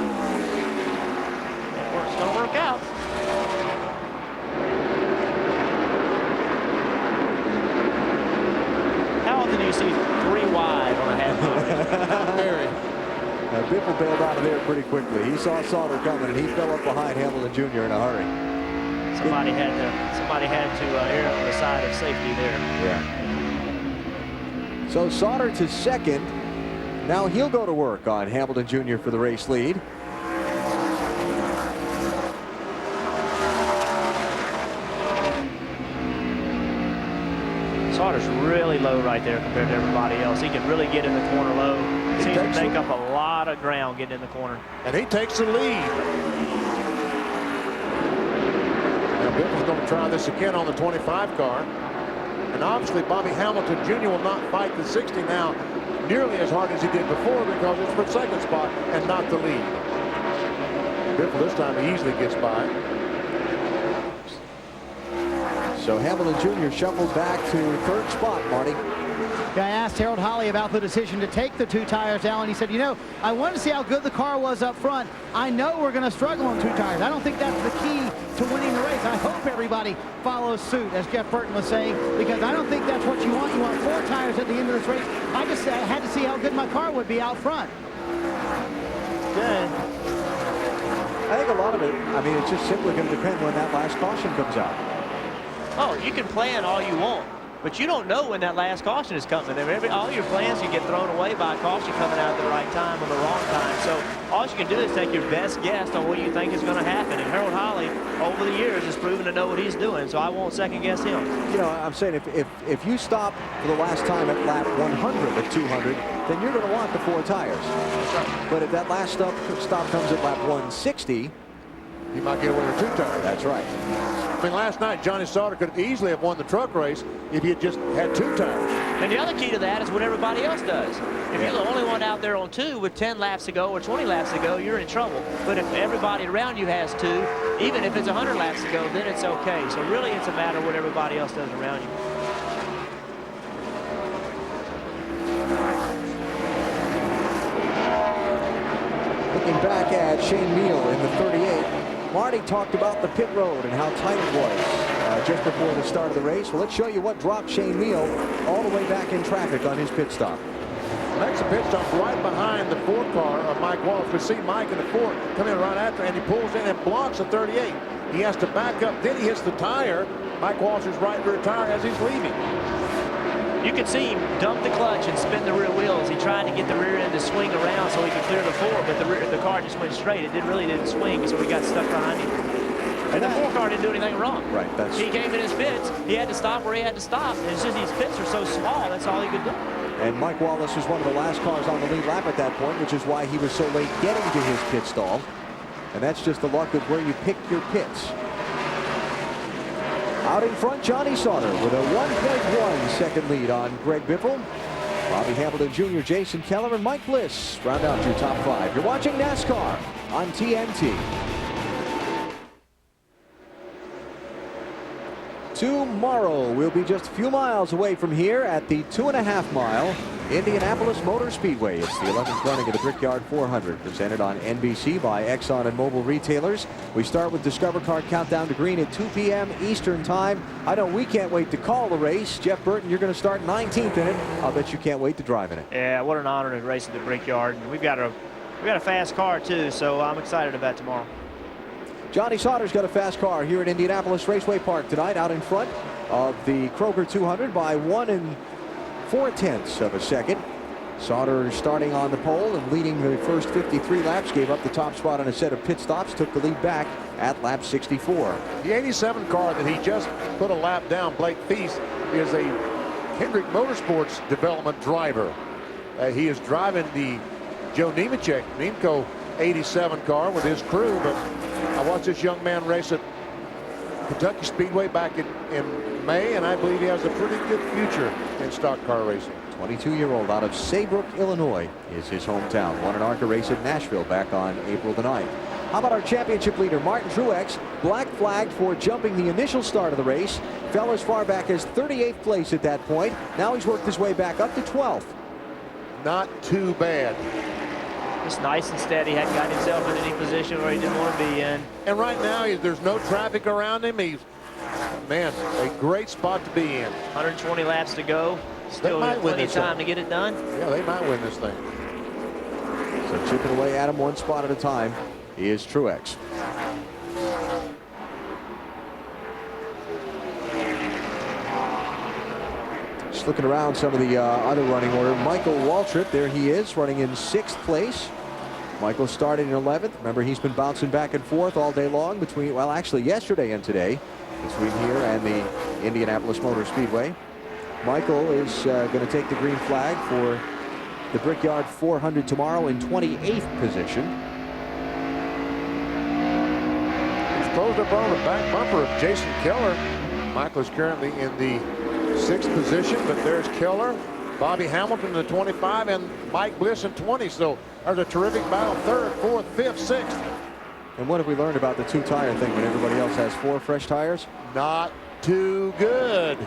going to work out. How often do you see 3 wide on a half mile race? Not very. Biffle bailed out of there pretty quickly. He saw Sauter coming, and he fell up behind Hamilton Jr. in a hurry. Somebody had to err on the side of safety there. Yeah. So Sauter to second. Now he'll go to work on Hamilton Jr. for the race lead. Sauter's really low right there compared to everybody else. He can really get in the corner low. Seems to take up a lot of ground getting in the corner. And he takes the lead. Now Biffle's going to try this again on the 25 car. And obviously Bobby Hamilton Jr. will not fight the 60 now nearly as hard as he did before because it's for second spot and not the lead. Biffle this time he easily gets by. So Hamilton Jr. shuffled back to third spot, Marty. I asked Harold Holley about the decision to take the 2 tires down, and he said, you know, I wanted to see how good the car was up front. I know we're going to struggle on 2 tires. I don't think that's the key to winning the race. I hope everybody follows suit, as Jeff Burton was saying, because I don't think that's what you want. You want 4 tires at the end of this race. I just had to see how good my car would be out front. Good. I think a lot of it, I mean, it's just simply going to depend when that last caution comes out. Oh, you can plan all you want, but you don't know when that last caution is coming. All your plans can get thrown away by a caution coming out at the right time or the wrong time. So all you can do is take your best guess on what you think is going to happen. And Harold Holley, over the years, has proven to know what he's doing. So I won't second guess him. You know, I'm saying if you stop for the last time at lap 100 at 200, then you're going to want the 4 tires. That's right. But if that last stop comes at lap 160, he might get away with 2 tires. That's right. I mean, last night, Johnny Sauter could easily have won the truck race if he had just had 2 tires. And the other key to that is what everybody else does. If you're the only one out there on 2 with 10 laps to go or 20 laps to go, you're in trouble. But if everybody around you has 2, even if it's 100 laps to go, then it's okay. So really, it's a matter of what everybody else does around you. Looking back at Shane Neal in the 38, Marty talked about the pit road and how tight it was just before the start of the race. Well, let's show you what dropped Shane Neal all the way back in traffic on his pit stop. Makes a pit stop right behind the 4 car of Mike Wallace. We see Mike in the 4 come in right after, and he pulls in and blocks the 38. He has to back up. Then he hits the tire, Mike Wallace's right rear tire, as he's leaving. You could see him dump the clutch and spin the rear wheels. He tried to get the rear end to swing around so he could clear the 4, but the car just went straight. It really didn't swing, so he got stuck behind him. And the 4 car didn't do anything wrong. Right. He came in his pits. He had to stop where he had to stop. And it's just these pits are so small, that's all he could do. And Mike Wallace was one of the last cars on the lead lap at that point, which is why he was so late getting to his pit stall. And that's just the luck of where you pick your pits. Out in front, Johnny Sauter with a 1.1 second lead on Greg Biffle. Bobby Hamilton Jr., Jason Keller, and Mike Bliss round out your top 5. You're watching NASCAR on TNT. Tomorrow, we'll be just a few miles away from here at the 2.5-mile Indianapolis Motor Speedway. It's the 11th running of the Brickyard 400, presented on NBC by Exxon and Mobil retailers. We start with Discover Car Countdown to Green at 2 p.m. Eastern Time. I know we can't wait to call the race. Jeff Burton, you're going to start 19th in it. I'll bet you can't wait to drive in it. Yeah, what an honor to race at the Brickyard. And we've got a fast car too, so I'm excited about tomorrow. Johnny Sauter's got a fast car here at Indianapolis Raceway Park tonight, out in front of the Kroger 200 by 1 4/10 of a second. Sauter starting on the pole and leading the first 53 laps, gave up the top spot on a set of pit stops, took the lead back at lap 64. The 87 car that he just put a lap down, Blake Feast, is a Hendrick Motorsports development driver. He is driving the Joe Nemechek Nemco 87 car with his crew, but I watched this young man race at Kentucky Speedway back in May, and I believe he has a pretty good future in stock car racing. 22-year-old out of Saybrook, Illinois is his hometown. Won an ARCA race at Nashville back on April the 9th. How about our championship leader, Martin Truex, black flagged for jumping the initial start of the race. Fell as far back as 38th place at that point. Now he's worked his way back up to 12th. not too bad. Just nice and steady. Hadn't gotten himself in any position where he didn't want to be in. And right now, there's no traffic around him. He's, man, a great spot to be in. 120 laps to go. Still plenty of time to get it done. Yeah, they might win this thing. So chipping away at him one spot at a time is Truex. Just looking around some of the other running order. Michael Waltrip, there he is, running in 6th place. Michael started in 11th. Remember, he's been bouncing back and forth all day long between, well, actually yesterday and today, between here and the Indianapolis Motor Speedway. Michael is going to take the green flag for the Brickyard 400 tomorrow in 28th position. He's closed up on the back bumper of Jason Keller. Michael is currently in the 6th position, but there's Keller, Bobby Hamilton in the 25, and Mike Bliss in 20. So there's a terrific battle, 3rd, 4th, 5th, 6th. And what have we learned about the 2-tire thing when everybody else has 4 fresh tires? Not too good.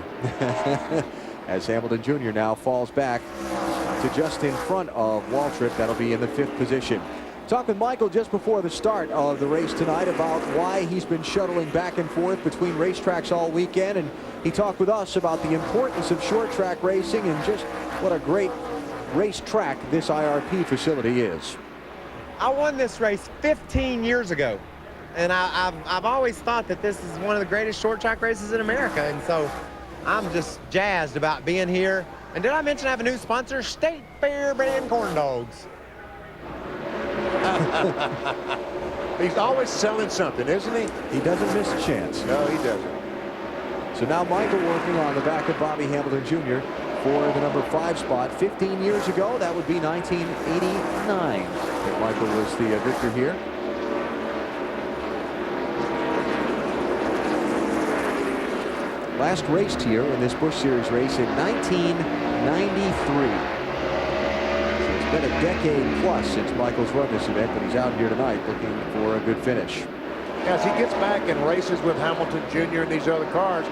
As Hamilton Jr. now falls back to just in front of Waltrip. That'll be in the 5th position. Talk with Michael just before the start of the race tonight about why he's been shuttling back and forth between racetracks all weekend, and he talked with us about the importance of short track racing and just what a great racetrack this IRP facility is. I won this race 15 years ago, and I've always thought that this is one of the greatest short track races in America, and so I'm just jazzed about being here. And did I mention I have a new sponsor? State Fair brand corn dogs. He's always selling something, isn't he? He doesn't miss a chance. No, he doesn't. So now Michael working on the back of Bobby Hamilton Jr. for the number 5 spot. 15 years ago, that would be 1989. And Michael was the victor here. Last raced here in this Busch Series race in 1993. So it's been a decade plus since Michael's run this event, but he's out here tonight looking for a good finish. As he gets back and races with Hamilton Jr. and these other cars,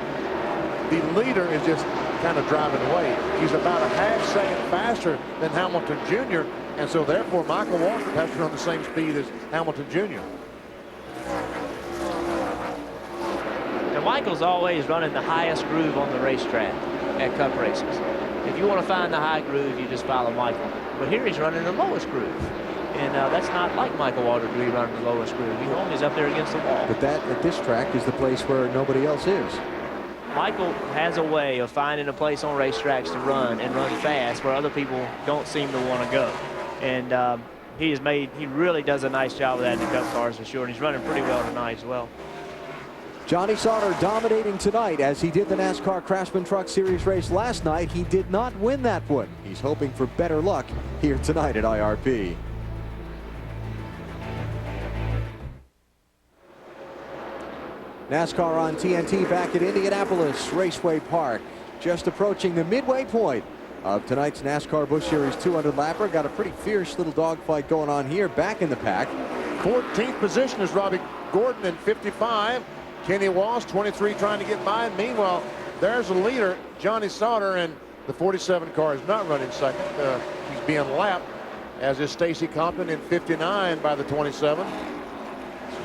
the leader is just kind of driving away. He's about a half second faster than Hamilton Jr., and so therefore Michael Waltrip has to run the same speed as Hamilton Jr. And Michael's always running the highest groove on the racetrack at Cup races. If you want to find the high groove, you just follow Michael. But here he's running the lowest groove. And that's not like Michael Waltrip to be running the lowest groove. He always up there against the wall. But that, at this track, is the place where nobody else is. Michael has a way of finding a place on racetracks to run and run fast where other people don't seem to want to go. And he really does a nice job of that in the Cup cars for sure. And he's running pretty well tonight as well. Johnny Sauter dominating tonight as he did the NASCAR Craftsman Truck Series race last night. He did not win that one. He's hoping for better luck here tonight at IRP. NASCAR on TNT back at Indianapolis Raceway Park. Just approaching the midway point of tonight's NASCAR Busch Series 200 lapper. Got a pretty fierce little dogfight going on here back in the pack. 14th position is Robbie Gordon in 55. Kenny Walsh, 23, trying to get by. And meanwhile, there's the leader, Johnny Sauter, and the 47 car is not running second. He's being lapped, as is Stacy Compton in 59 by the 27.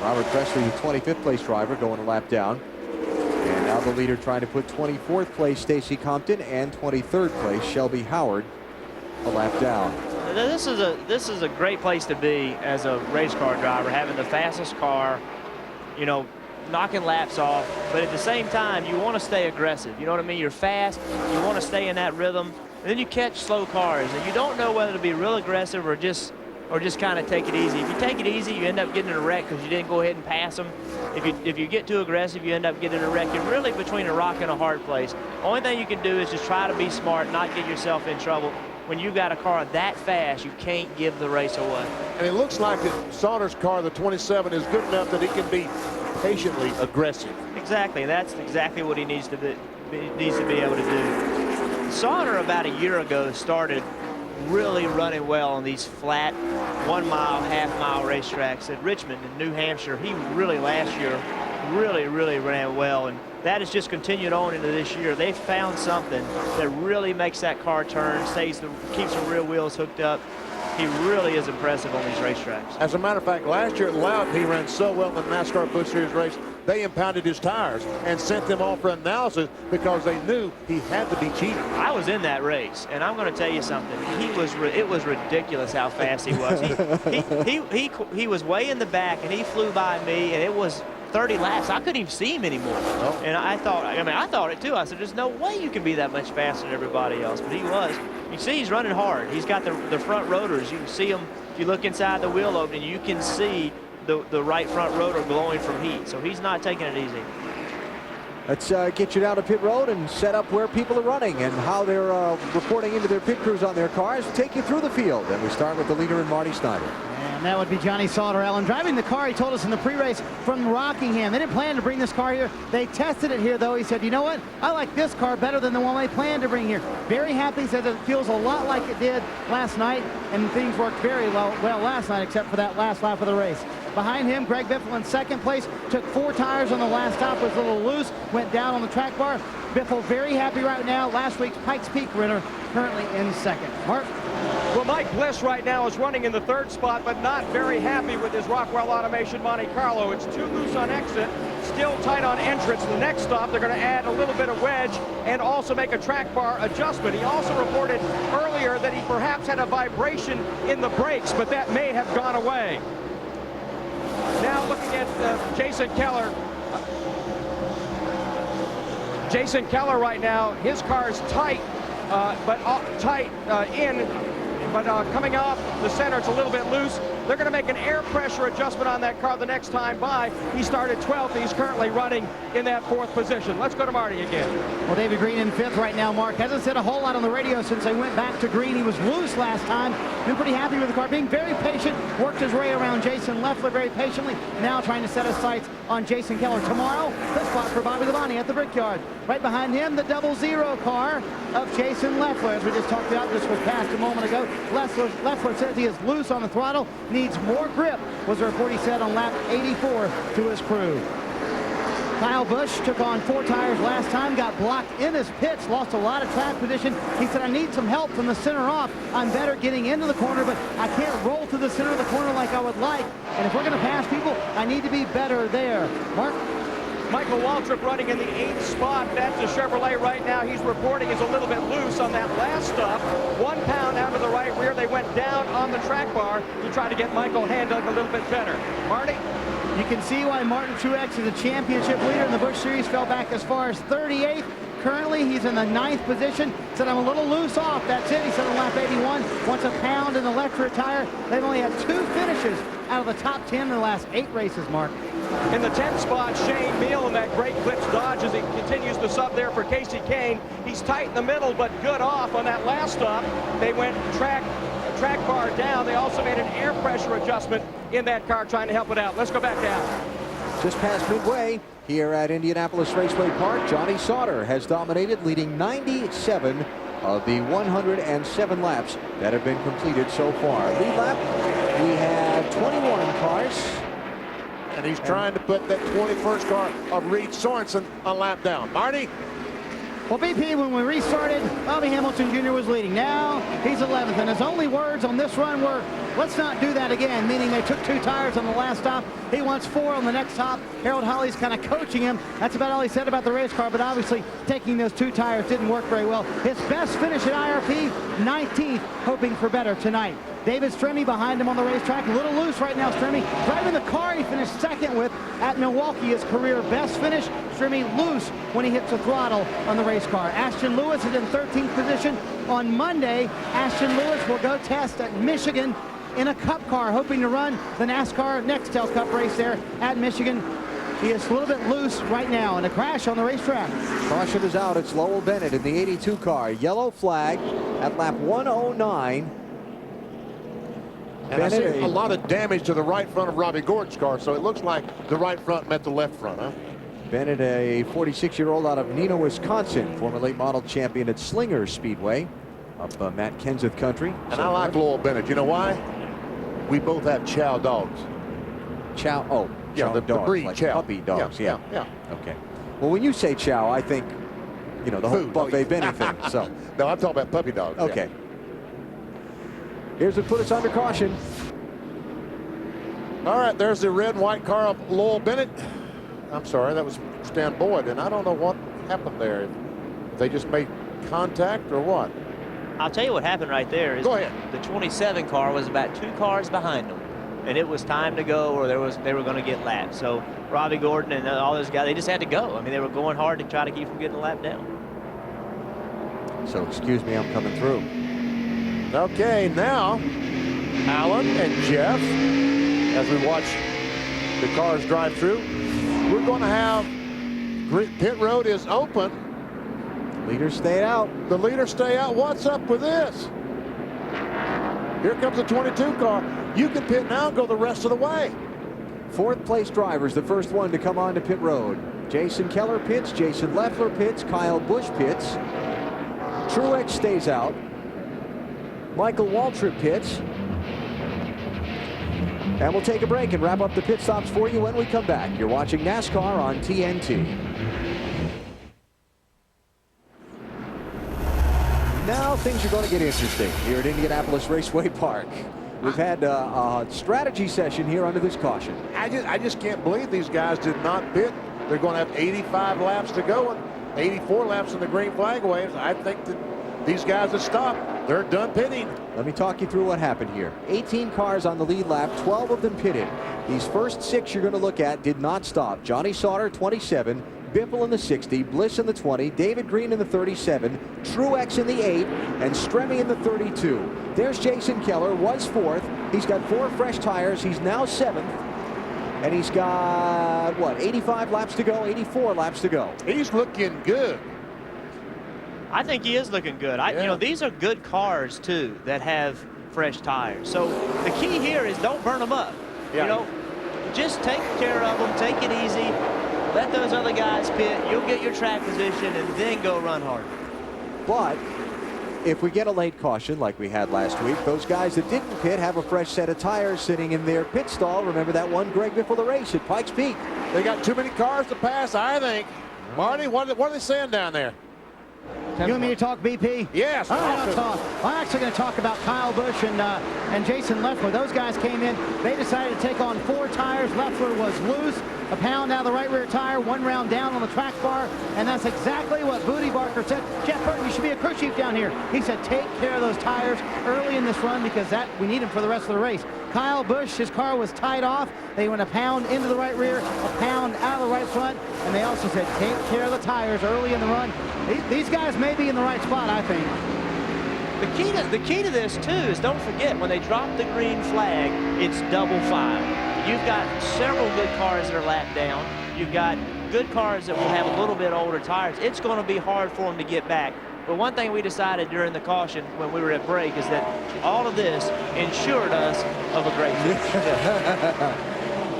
Robert Presley, the 25th place driver, going a lap down. And now the leader trying to put 24th place Stacy Compton and 23rd place Shelby Howard a lap down. This is a great place to be as a race car driver, having the fastest car, you know, knocking laps off, but at the same time you want to stay aggressive. You know what I mean? You're fast, you want to stay in that rhythm, and then you catch slow cars and you don't know whether to be real aggressive or just kind of take it easy. If you take it easy, you end up getting in a wreck because you didn't go ahead and pass them. If you get too aggressive, you end up getting in a wreck. You're really between a rock and a hard place. Only thing you can do is just try to be smart, not get yourself in trouble. When you've got a car that fast, you can't give the race away. And it looks like that Sauter's car, the 27, is good enough that he can be patiently aggressive. Exactly. That's exactly what he needs to be able to do. Sauter about a year ago started really running well on these flat 1 mile, half-mile racetracks at Richmond in New Hampshire. He really last year really, really ran well, and that has just continued on into this year. They've found something that really makes that car turn, keeps the rear wheels hooked up. He really is impressive on these racetracks. As a matter of fact, last year at Loudon, he ran so well in the NASCAR Busch Series race, they impounded his tires and sent them off for analysis because they knew he had to be cheating. I was in that race, and I'm going to tell you something. It was ridiculous how fast he was. He was way in the back, and he flew by me, and it was 30 laps. I couldn't even see him anymore. Oh. And I thought it too. I said, there's no way you can be that much faster than everybody else. But he was. You see he's running hard. He's got the front rotors. You can see him. If you look inside the wheel opening, you can see the right front rotor glowing from heat. So he's not taking it easy. Let's get you down to pit road and set up where people are running and how they're reporting into their pit crews on their cars. Take you through the field. And we start with the leader in Marty Snyder. And that would be Johnny Sauter. Alan driving the car, he told us in the pre-race, from Rockingham. They didn't plan to bring this car here. They tested it here, though. He said, you know what? I like this car better than the one they planned to bring here. Very happy. He said it feels a lot like it did last night, and things worked very well last night, except for that last lap of the race. Behind him, Greg Biffle in second place. Took 4 tires on the last stop, was a little loose, went down on the track bar. Biffle very happy right now. Last week's Pikes Peak winner currently in second. Mark? Well, Mike Bliss right now is running in the 3rd spot, but not very happy with his Rockwell Automation Monte Carlo. It's too loose on exit, still tight on entrance. The next stop, they're going to add a little bit of wedge and also make a track bar adjustment. He also reported earlier that he perhaps had a vibration in the brakes, but that may have gone away. Now looking at Jason Keller. Jason Keller right now, his car is tight, but coming off the center, it's a little bit loose. They're going to make an air pressure adjustment on that car the next time by. He started 12th. He's currently running in that 4th position. Let's go to Marty again. Well, David Green in 5th right now. Mark hasn't said a whole lot on the radio since they went back to green. He was loose last time. Been pretty happy with the car, being very patient. Worked his way around Jason Leffler very patiently. Now trying to set his sights on Jason Keller. Tomorrow, the spot for Bobby Labonte at the Brickyard. Right behind him, the 00 car of Jason Leffler. As we just talked about, this was passed a moment ago. Leffler says he is loose on the throttle, needs more grip, was the report he said on lap 84 to his crew. Kyle Busch took on 4 tires last time, got blocked in his pits, lost a lot of track position. He said, I need some help from the center off. I'm better getting into the corner, but I can't roll to the center of the corner like I would like. And if we're going to pass people, I need to be better there. Mark? Michael Waltrip running in the 8th spot. That's a Chevrolet right now. He's reporting is a little bit loose on that last stop. 1 pound out of the right rear. They went down on the track bar to try to get Michael handling a little bit better. Marty? You can see why Martin Truex is a championship leader in the Busch Series. Fell back as far as 38th. Currently, he's in the 9th position. Said, I'm a little loose off. That's it. He said on lap 81, wants a pound in the left rear tire. They've only had 2 finishes out of the top 10 in the last 8 races, Mark. In the 10th spot, Shane Meal in that Great Clips Dodge as he continues to sub there for Casey Kane. He's tight in the middle, but good off on that last stop. They went track bar down. They also made an air pressure adjustment in that car trying to help it out. Let's go back down. Just past midway here at Indianapolis Raceway Park, Johnny Sauter has dominated, leading 97 of the 107 laps that have been completed so far. Lead lap, we have 21 cars. And he's trying to put that 21st car of Reed Sorensen a lap down. Marty? Well, BP, when we restarted, Bobby Hamilton Jr. was leading. Now he's 11th, and his only words on this run were, let's not do that again, meaning they took 2 tires on the last stop. He wants 4 on the next stop. Harold Holley's kind of coaching him. That's about all he said about the race car, but obviously taking those 2 tires didn't work very well. His best finish at IRP, 19th, hoping for better tonight. David Stremme behind him on the racetrack. A little loose right now, Stremme. Driving the car he finished 2nd with at Milwaukee, his career best finish. Stremme loose when he hits the throttle on the race car. Ashton Lewis is in 13th position. On Monday, Ashton Lewis will go test at Michigan in a Cup car, hoping to run the NASCAR Nextel Cup race there at Michigan. He is a little bit loose right now in a crash on the racetrack. Caution is out. It's Lowell Bennett in the 82 car. Yellow flag at lap 109. And I see a lot of damage to the right front of Robbie Gordon's car, so it looks like the right front met the left front, huh? Bennett, a 46-year-old out of Neenah, Wisconsin, former late model champion at Slinger Speedway up Matt Kenseth country. And I like Lowell Bennett. You know why? We both have chow dogs. Chow, oh. Yeah, chow the dogs, breed, like chow. puppy dogs. Yeah. Okay. Well, when you say chow, I think, you know, the whole Food. buffet Benny thing. So. No, I'm talking about puppy dogs. yeah. Okay. Here's what put us under caution. All right, there's the red and white car of Lowell Bennett. I'm sorry, that was Stan Boyd, and I don't know what happened there. If they just made contact or what. I'll tell you what happened right there. Is Go ahead. The 27 car was about 2 cars behind them, and it was time to go, or they were going to get lapped. So Robbie Gordon and all those guys, they just had to go. I mean, they were going hard to try to keep them getting lapped down. So excuse me, I'm coming through. Okay, now Alan and Jeff, as we watch the cars drive through, we're going to have pit road is open. Leaders stay out. The leaders stay out. What's up with this? Here comes the 22 car. You can pit now and go the rest of the way. 4th place drivers, the first one to come on to pit road. Jason Keller pits, Jason Leffler pits, Kyle Busch pits. Truex stays out. Michael Waltrip pits. And we'll take a break and wrap up the pit stops for you when we come back. You're watching NASCAR on TNT. Now things are going to get interesting here at Indianapolis Raceway Park. We've had a strategy session here under this caution. I just can't believe these guys did not pit. They're going to have 85 laps to go and 84 laps in the green flag waves. I think that these guys that stopped, they're done pitting. Let me talk you through what happened here. 18 cars on the lead lap, 12 of them pitted. These first 6 you're going to look at did not stop. Johnny Sauter, 27, Biffle in the 60, Bliss in the 20, David Green in the 37, Truex in the 8, and Stremme in the 32. There's Jason Keller, was 4th. He's got 4 fresh tires. He's now 7th. And he's got, what, 85 laps to go, 84 laps to go. He's looking good. I think he is looking good. You know, these are good cars, too, that have fresh tires. So the key here is don't burn them up. Yeah. You know, just take care of them, take it easy, let those other guys pit, you'll get your track position, and then go run hard. But if we get a late caution like we had last week, those guys that didn't pit have a fresh set of tires sitting in their pit stall. Remember that one Greg before the race at Pikes Peak. They got too many cars to pass, I think. Marty, what are they saying down there? You want me to talk BP? Yes. All right, I'll talk. I'm actually going to talk about Kyle Busch and Jason Leffler. Those guys came in. They decided to take on 4 tires. Leffler was loose. A pound out of the right rear tire, 1 round down on the track bar, and that's exactly what Booty Barker said. Jeff Burton, you should be a crew chief down here. He said take care of those tires early in this run because we need them for the rest of the race. Kyle Busch, his car was tied off. They went a pound into the right rear, a pound out of the right front, and they also said take care of the tires early in the run. These guys may be in the right spot, I think. The key to this, too, is don't forget, when they drop the green flag, it's double file. You've got several good cars that are lapped down. You've got good cars that will have a little bit older tires. It's going to be hard for them to get back. But one thing we decided during the caution when we were at break is that all of this ensured us of a great finish.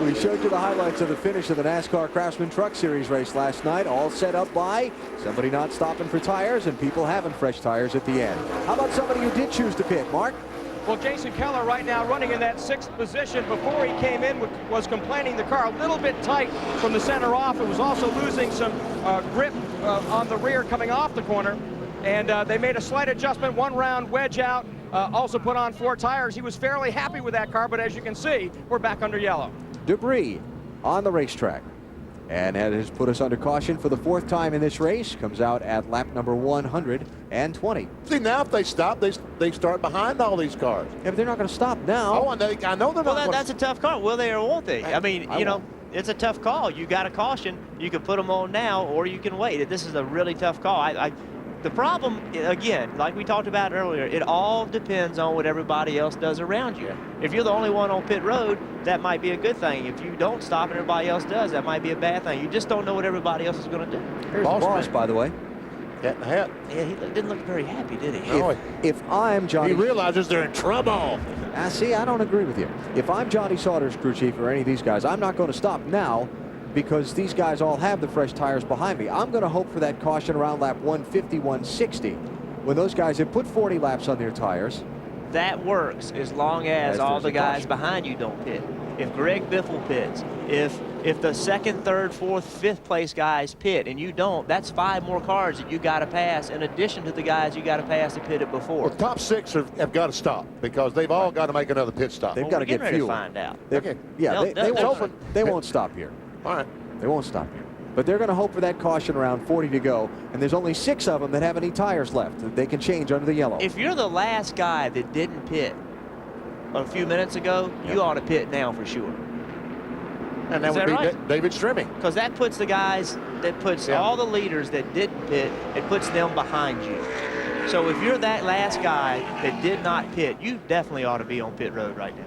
We showed you the highlights of the finish of the NASCAR Craftsman Truck Series race last night, all set up by somebody not stopping for tires and people having fresh tires at the end. How about somebody who did choose to pit, Mark? Well, Jason Keller right now running in that 6th position. Before he came in, was complaining the car a little bit tight from the center off. It was also losing some grip on the rear coming off the corner. And they made a slight adjustment, 1 round wedge out, also put on 4 tires. He was fairly happy with that car, but as you can see, we're back under yellow. Debris on the racetrack. And that has put us under caution for the 4th time in this race. Comes out at lap number 120. See, now if they stop, they start behind all these cars. Yeah, but they're not going to stop now. Oh, I know they're not. Well, that's a tough call. Will they or won't they? I mean, you know, it's a tough call. You got a caution. You can put them on now, or you can wait. This is a really tough call. The problem, again, like we talked about earlier, it all depends on what everybody else does around you. If you're the only one on pit road, that might be a good thing. If you don't stop and everybody else does, that might be a bad thing. You just don't know what everybody else is going to do. Here's the boss, by the way. Hat in the hat. Yeah, he didn't look very happy, did he? If I'm Johnny... He realizes they're in trouble. See, I don't agree with you. If I'm Johnny Sauter's crew chief or any of these guys, I'm not going to stop now because these guys all have the fresh tires behind me. I'm going to hope for that caution around lap 150, 160, when those guys have put 40 laps on their tires. that works as long as all the guys behind you don't pit. If Greg Biffle pits, if the second, third, fourth, fifth place guys pit and you don't, that's 5 more cars that you got to pass in addition to the guys you got to pass that pitted before. Well, top 6 have got to stop because they've all got to make another pit stop. They've got to get fuel. To find out. Okay. Yeah, they won't stop here. All right. They won't stop here. But they're going to hope for that caution around 40 to go, and there's only 6 of them that have any tires left that they can change under the yellow. If you're the last guy that didn't pit a few minutes ago, you ought to pit now for sure. And that would be right? David Strimming. Because that puts the guys, that puts all the leaders that didn't pit, it puts them behind you. So if you're that last guy that did not pit, you definitely ought to be on pit road right now.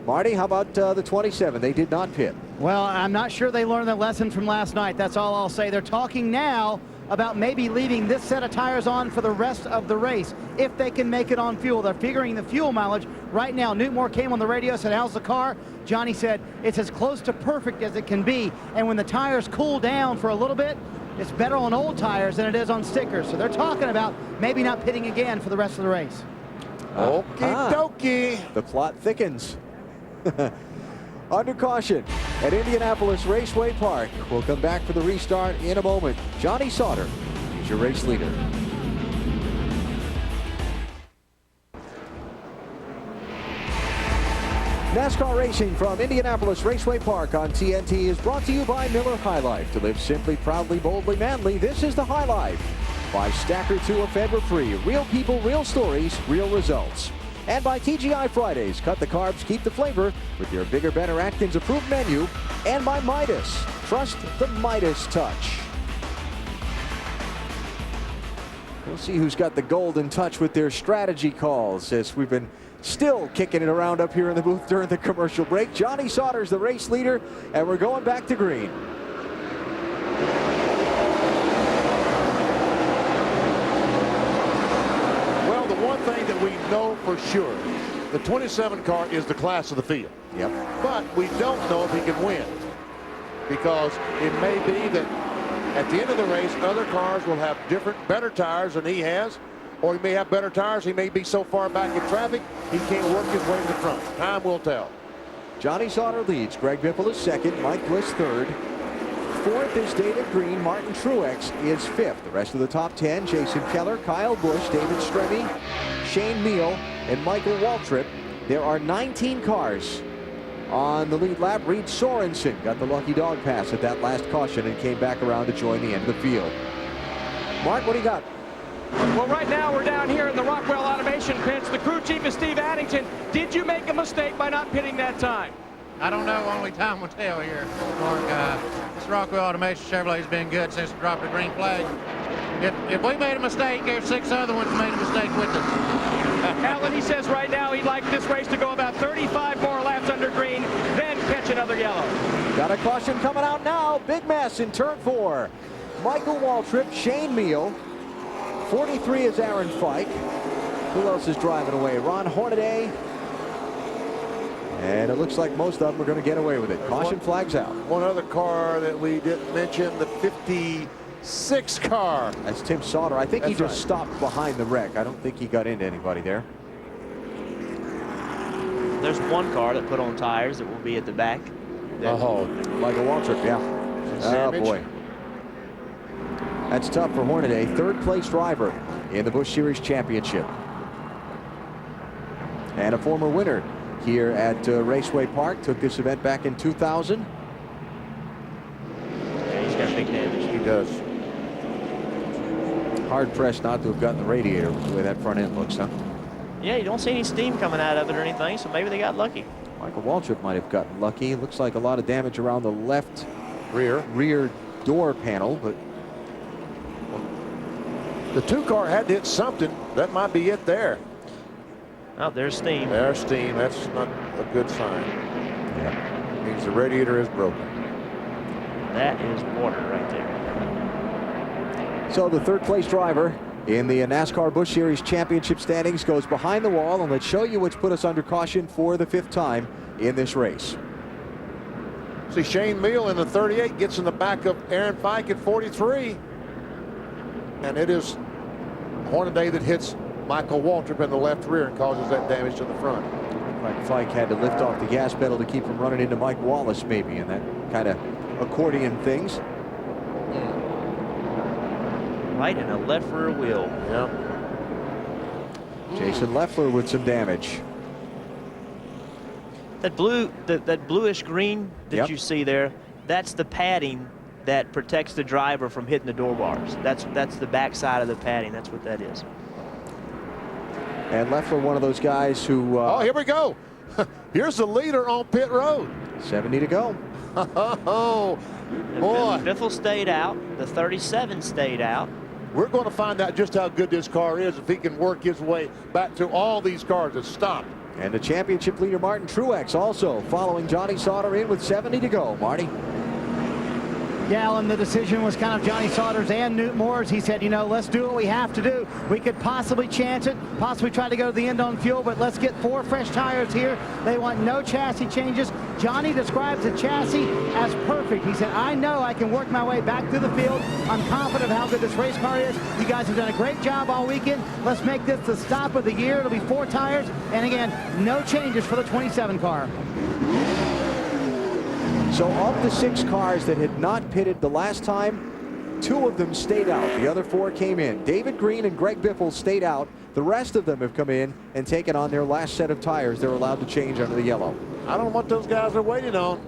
Marty, how about the 27? They did not pit. Well, I'm not sure they learned their lesson from last night. That's all I'll say. They're talking now about maybe leaving this set of tires on for the rest of the race if they can make it on fuel. They're figuring the fuel mileage right now. Newtmore came on the radio, said, how's the car? Johnny said, it's as close to perfect as it can be. And when the tires cool down for a little bit, it's better on old tires than it is on stickers. So they're talking about maybe not pitting again for the rest of the race. Okie dokie. The plot thickens. Under caution at Indianapolis Raceway Park. We'll come back for the restart in a moment. Johnny Sauter is your race leader. NASCAR racing from Indianapolis Raceway Park on TNT is brought to you by Miller High Life. To live simply, proudly, boldly, manly, this is the High Life. By Stacker 2 of Fedra Free. Real people, real stories, real results. And by TGI Fridays. Cut the carbs, keep the flavor with your Bigger, Better Atkins approved menu. And by Midas. Trust the Midas touch. We'll see who's got the golden touch with their strategy calls as we've been still kicking it around up here in the booth during the commercial break. Johnny Sauter's the race leader, and we're going back to green. Well, the one thing that we know for sure, the 27 car is the class of the field. Yep. But we don't know if he can win because it may be that at the end of the race, other cars will have better tires than he has, or he may have better tires. He may be so far back in traffic, he can't work his way to the front. Time will tell. Johnny Sauter leads. Greg Biffle is second. Mike Bliss third. Fourth is David Green. Martin Truex is fifth. The rest of the top 10, Jason Keller, Kyle Busch, David Stremme, Shane Meal, and Michael Waltrip. There are 19 cars on the lead lap. Reed Sorensen got the lucky dog pass at that last caution and came back around to join the end of the field. Mark, what do you got? Well, right now we're down here in the Rockwell Automation pits. The crew chief is Steve Addington. Did you make a mistake by not pitting that time? I don't know. Only time will tell here, Mark. This Rockwell Automation Chevrolet has been good since we dropped the green flag. If we made a mistake, there's 6 other ones made a mistake with us. Alan, he says right now he'd like this race to go about 35 more laps under green, then catch another yellow. Got a caution coming out now. Big mess in turn 4. Michael Waltrip, Shane Meal. 43 is Aaron Fike. Who else is driving away? Ron Hornaday. And it looks like most of them are going to get away with it. Caution flags out. One other car that we didn't mention, the 56 car. That's Tim Sauter. I think he just stopped behind the wreck. I don't think he got into anybody there. There's one car that put on tires that will be at the back. Oh, Michael Waltrip, yeah. Oh, boy. That's tough for Hornaday. Third place driver in the Busch Series Championship. And a former winner here at Raceway Park. Took this event back in 2000. Yeah, he's got big damage. He does. Hard pressed not to have gotten the radiator with the way that front end looks, huh? Yeah, you don't see any steam coming out of it or anything, so maybe they got lucky. Michael Waltrip might have gotten lucky. It looks like a lot of damage around the left rear door panel, but the 2 car had to hit something. That might be it there. Oh, there's steam. There's steam. That's not a good sign. Yeah. Means the radiator is broken. That is water right there. So the third place driver in the NASCAR Busch Series Championship standings goes behind the wall, and let's show you what's put us under caution for the 5th time in this race. See, Shane Meal in the 38 gets in the back of Aaron Fike at 43. And it is Hornaday that hits Michael Waltrip in the left rear and causes that damage to the front. Like Fike had to lift off the gas pedal to keep from running into Mike Wallace maybe, and that kind of accordion things. Right in a left rear wheel. Yep. Jason Leffler with some damage. That bluish green that you see there, that's the padding that protects the driver from hitting the door bars. That's the back side of the padding. That's what that is. And Leffler, one of those guys who... oh, here we go. Here's the leader on pit road. 70 to go. Oh, boy. Biffle stayed out. The 37 stayed out. We're going to find out just how good this car is if he can work his way back to all these cars that stopped. And the championship leader, Martin Truex, also following Johnny Sauter in with 70 to go. Marty? Yeah, Alan, the decision was kind of Johnny Sauter's and Newt Moore's. He said, you know, let's do what we have to do. We could possibly chance it, possibly try to go to the end on fuel, but let's get 4 fresh tires here. They want no chassis changes. Johnny describes the chassis as perfect. He said, I know I can work my way back through the field. I'm confident of how good this race car is. You guys have done a great job all weekend. Let's make this the stop of the year. It'll be 4 tires. And again, no changes for the 27 car. So of the 6 cars that had not pitted the last time, 2 of them stayed out. The other 4 came in. David Green and Greg Biffle stayed out. The rest of them have come in and taken on their last set of tires they're allowed to change under the yellow. I don't know what those guys are waiting on.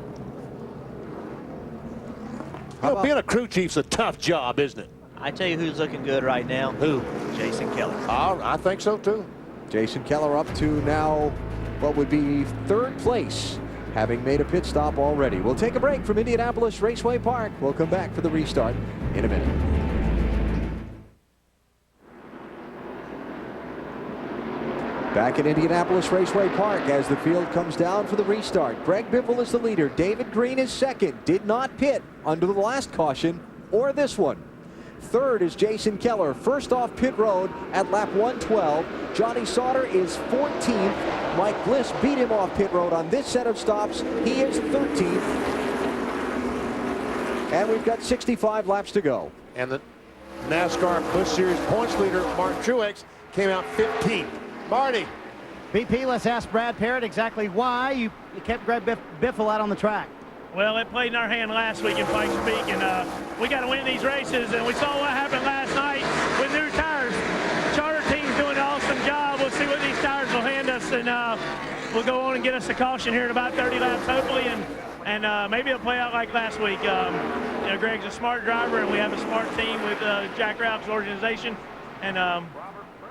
You know, being a crew chief's a tough job, isn't it? I tell you who's looking good right now. Who? Jason Keller. I think so, too. Jason Keller up to now what would be 3rd place, having made a pit stop already. We'll take a break from Indianapolis Raceway Park. We'll come back for the restart in a minute. Back at Indianapolis Raceway Park as the field comes down for the restart. Greg Biffle is the leader. David Green is second. Did not pit under the last caution or this one. Third is Jason Keller, first off pit road at lap 112. Johnny Sauter is 14th. Mike Bliss beat him off pit road on this set of stops. He is 13th. And we've got 65 laps to go. And the NASCAR Busch Series points leader, Martin Truex, came out 15th. Marty. BP, let's ask Brad Parrott exactly why you kept Greg Biffle out on the track. Well, it played in our hand last week in Pikes Peak, and we got to win these races. And we saw what happened last night with new tires. Charter team's doing an awesome job. We'll see what these tires will hand us, and we'll go on and get us a caution here in about 30 laps, hopefully, and maybe it'll play out like last week. You know, Greg's a smart driver, and we have a smart team with Jack Ralph's organization, and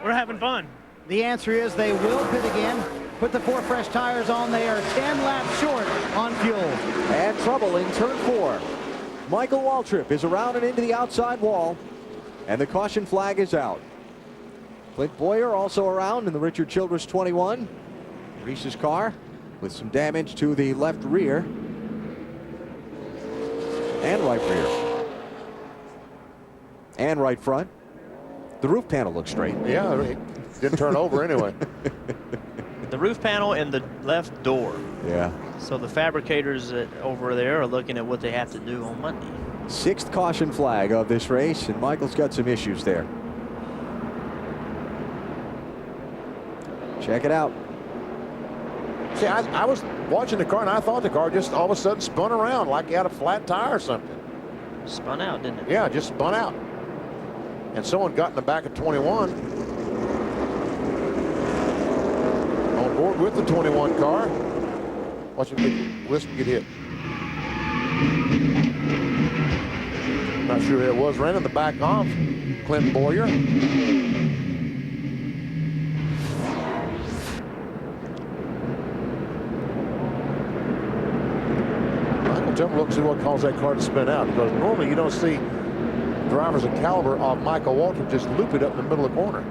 we're having fun. The answer is they will pit again. Put the 4 fresh tires on. They are 10 laps short on fuel. And trouble in turn 4. Michael Waltrip is around and into the outside wall, and the caution flag is out. Clint Boyer also around in the Richard Childress 21. Reese's car with some damage to the left rear and right rear and right front. The roof panel looks straight. Yeah, it didn't turn over anyway. The roof panel and the left door. Yeah. So the fabricators over there are looking at what they have to do on Monday. 6th caution flag of this race, and Michael's got some issues there. Check it out. See, I was watching the car, and I thought the car just all of a sudden spun around like it had a flat tire or something. Spun out, didn't it? Yeah, just spun out. And someone got in the back of 21. On board with the 21 car. Watch him get hit. Not sure who it was. Ran in the back off Clint Boyer. Michael, jump look, see what caused that car to spin out, because normally you don't see drivers of caliber of Michael Waltrip just loop it up in the middle of the corner.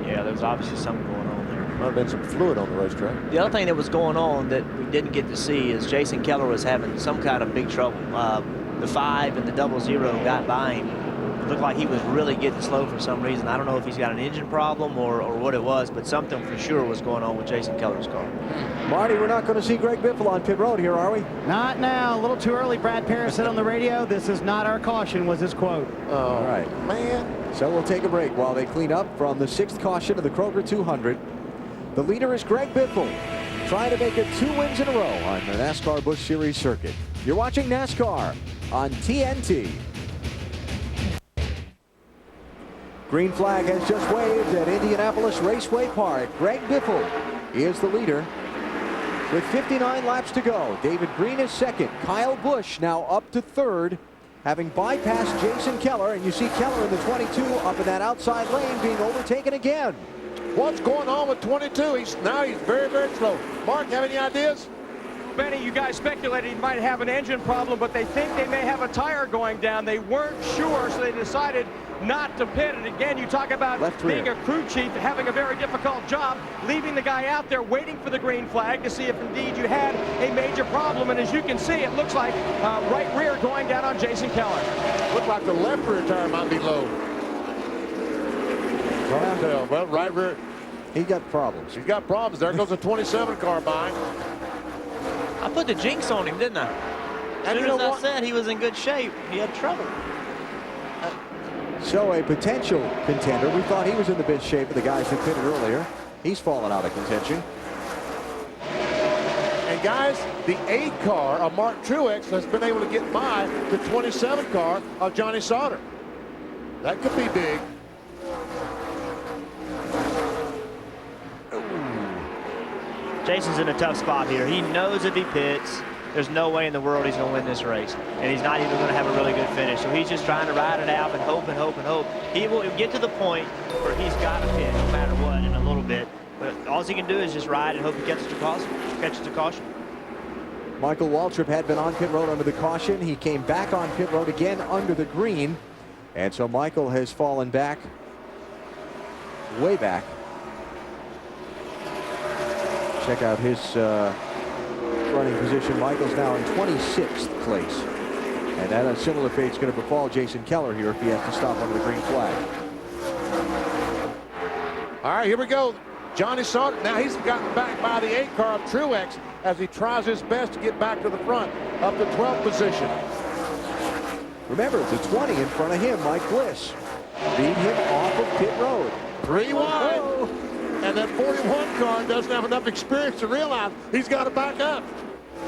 Yeah, there's obviously something going on there. Might have been some fluid on the racetrack. The other thing that was going on that we didn't get to see is Jason Keller was having some kind of big trouble. The 5 and the 00 got by him looked like he was really getting slow for some reason. I don't know if he's got an engine problem or what it was, but something for sure was going on with Jason Keller's car. Marty, we're not going to see Greg Biffle on pit road here, are we? Not now. A little too early. Brad Parris said on the radio, "This is not our caution," was his quote. All right, man. So we'll take a break while they clean up from the 6th caution of the Kroger 200. The leader is Greg Biffle, trying to make it 2 wins in a row on the NASCAR Busch Series circuit. You're watching NASCAR on TNT. Green flag has just waved at Indianapolis Raceway Park. Greg Biffle is the leader with 59 laps to go. David Green is second. Kyle Busch now up to third, having bypassed Jason Keller. And you see Keller in the 22 up in that outside lane being overtaken again. What's going on with 22? He's very, very slow. Mark, have any ideas? Benny, you guys speculated he might have an engine problem, but they think they may have a tire going down. They weren't sure, so they decided not to pit. And again, you talk about being a crew chief and having a very difficult job, leaving the guy out there waiting for the green flag to see if indeed you had a major problem. And as you can see, it looks like right rear going down on Jason Keller. Looks like the left rear tire might be low. Well, right rear. He got problems. He's got problems. There goes a 27 car by. I put the jinx on him, didn't I? As soon as I said he was in good shape, he had trouble. So a potential contender. We thought he was in the best shape of the guys that pitted earlier. He's fallen out of contention. And guys, the 8 car of Mark Truex has been able to get by the 27 car of Johnny Sauter. That could be big. Jason's in a tough spot here. He knows if he pits, there's no way in the world he's going to win this race. And he's not even going to have a really good finish. So he's just trying to ride it out and hope and hope and hope. He will get to the point where he's got to pit no matter what in a little bit. But all he can do is just ride and hope he catches the caution. Michael Waltrip had been on pit road under the caution. He came back on pit road again under the green. And so Michael has fallen back, way back. Check out his running position. Michael's now in 26th place. And that a similar fate's going to befall Jason Keller here if he has to stop under the green flag. All right, here we go. Johnny Sauter. Now he's gotten back by the 8 car of Truex as he tries his best to get back to the front of the 12th position. Remember, the 20 in front of him, Mike Bliss, beat him off of pit road. 3 wide. And that 41 car doesn't have enough experience to realize he's got to back up.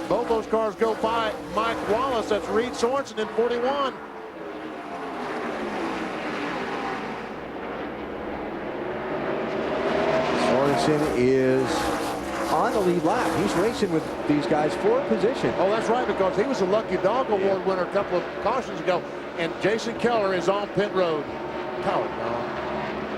Both those cars go by Mike Wallace. That's Reed Sorensen in 41. Sorensen is on the lead lap. He's racing with these guys for position. Oh, that's right, because he was a Lucky Dog Award winner a couple of cautions ago. And Jason Keller is on pit road. Coward, no.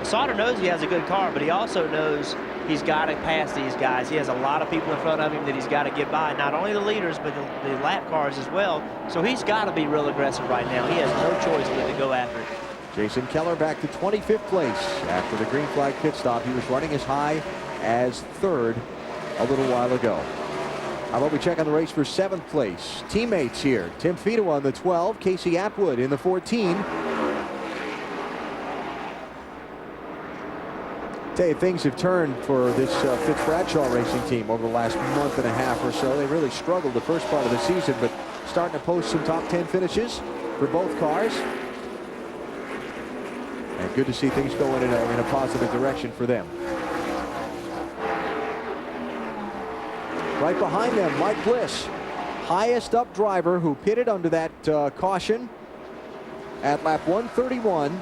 Sauter knows he has a good car, but he also knows he's got to pass these guys. He has a lot of people in front of him that he's got to get by. Not only the leaders, but the lap cars as well. So he's got to be real aggressive right now. He has no choice but to go after it. Jason Keller back to 25th place after the green flag pit stop. He was running as high as 3rd a little while ago. How about we check on the race for 7th place? Teammates here. Tim Fido on the 12, Casey Atwood in the 14. Tell you, things have turned for this Fitz Bradshaw racing team over the last month and a half or so. They really struggled the first part of the season, but starting to post some top 10 finishes for both cars. And good to see things going in a positive direction for them. Right behind them, Mike Bliss, highest up driver who pitted under that caution at lap 131.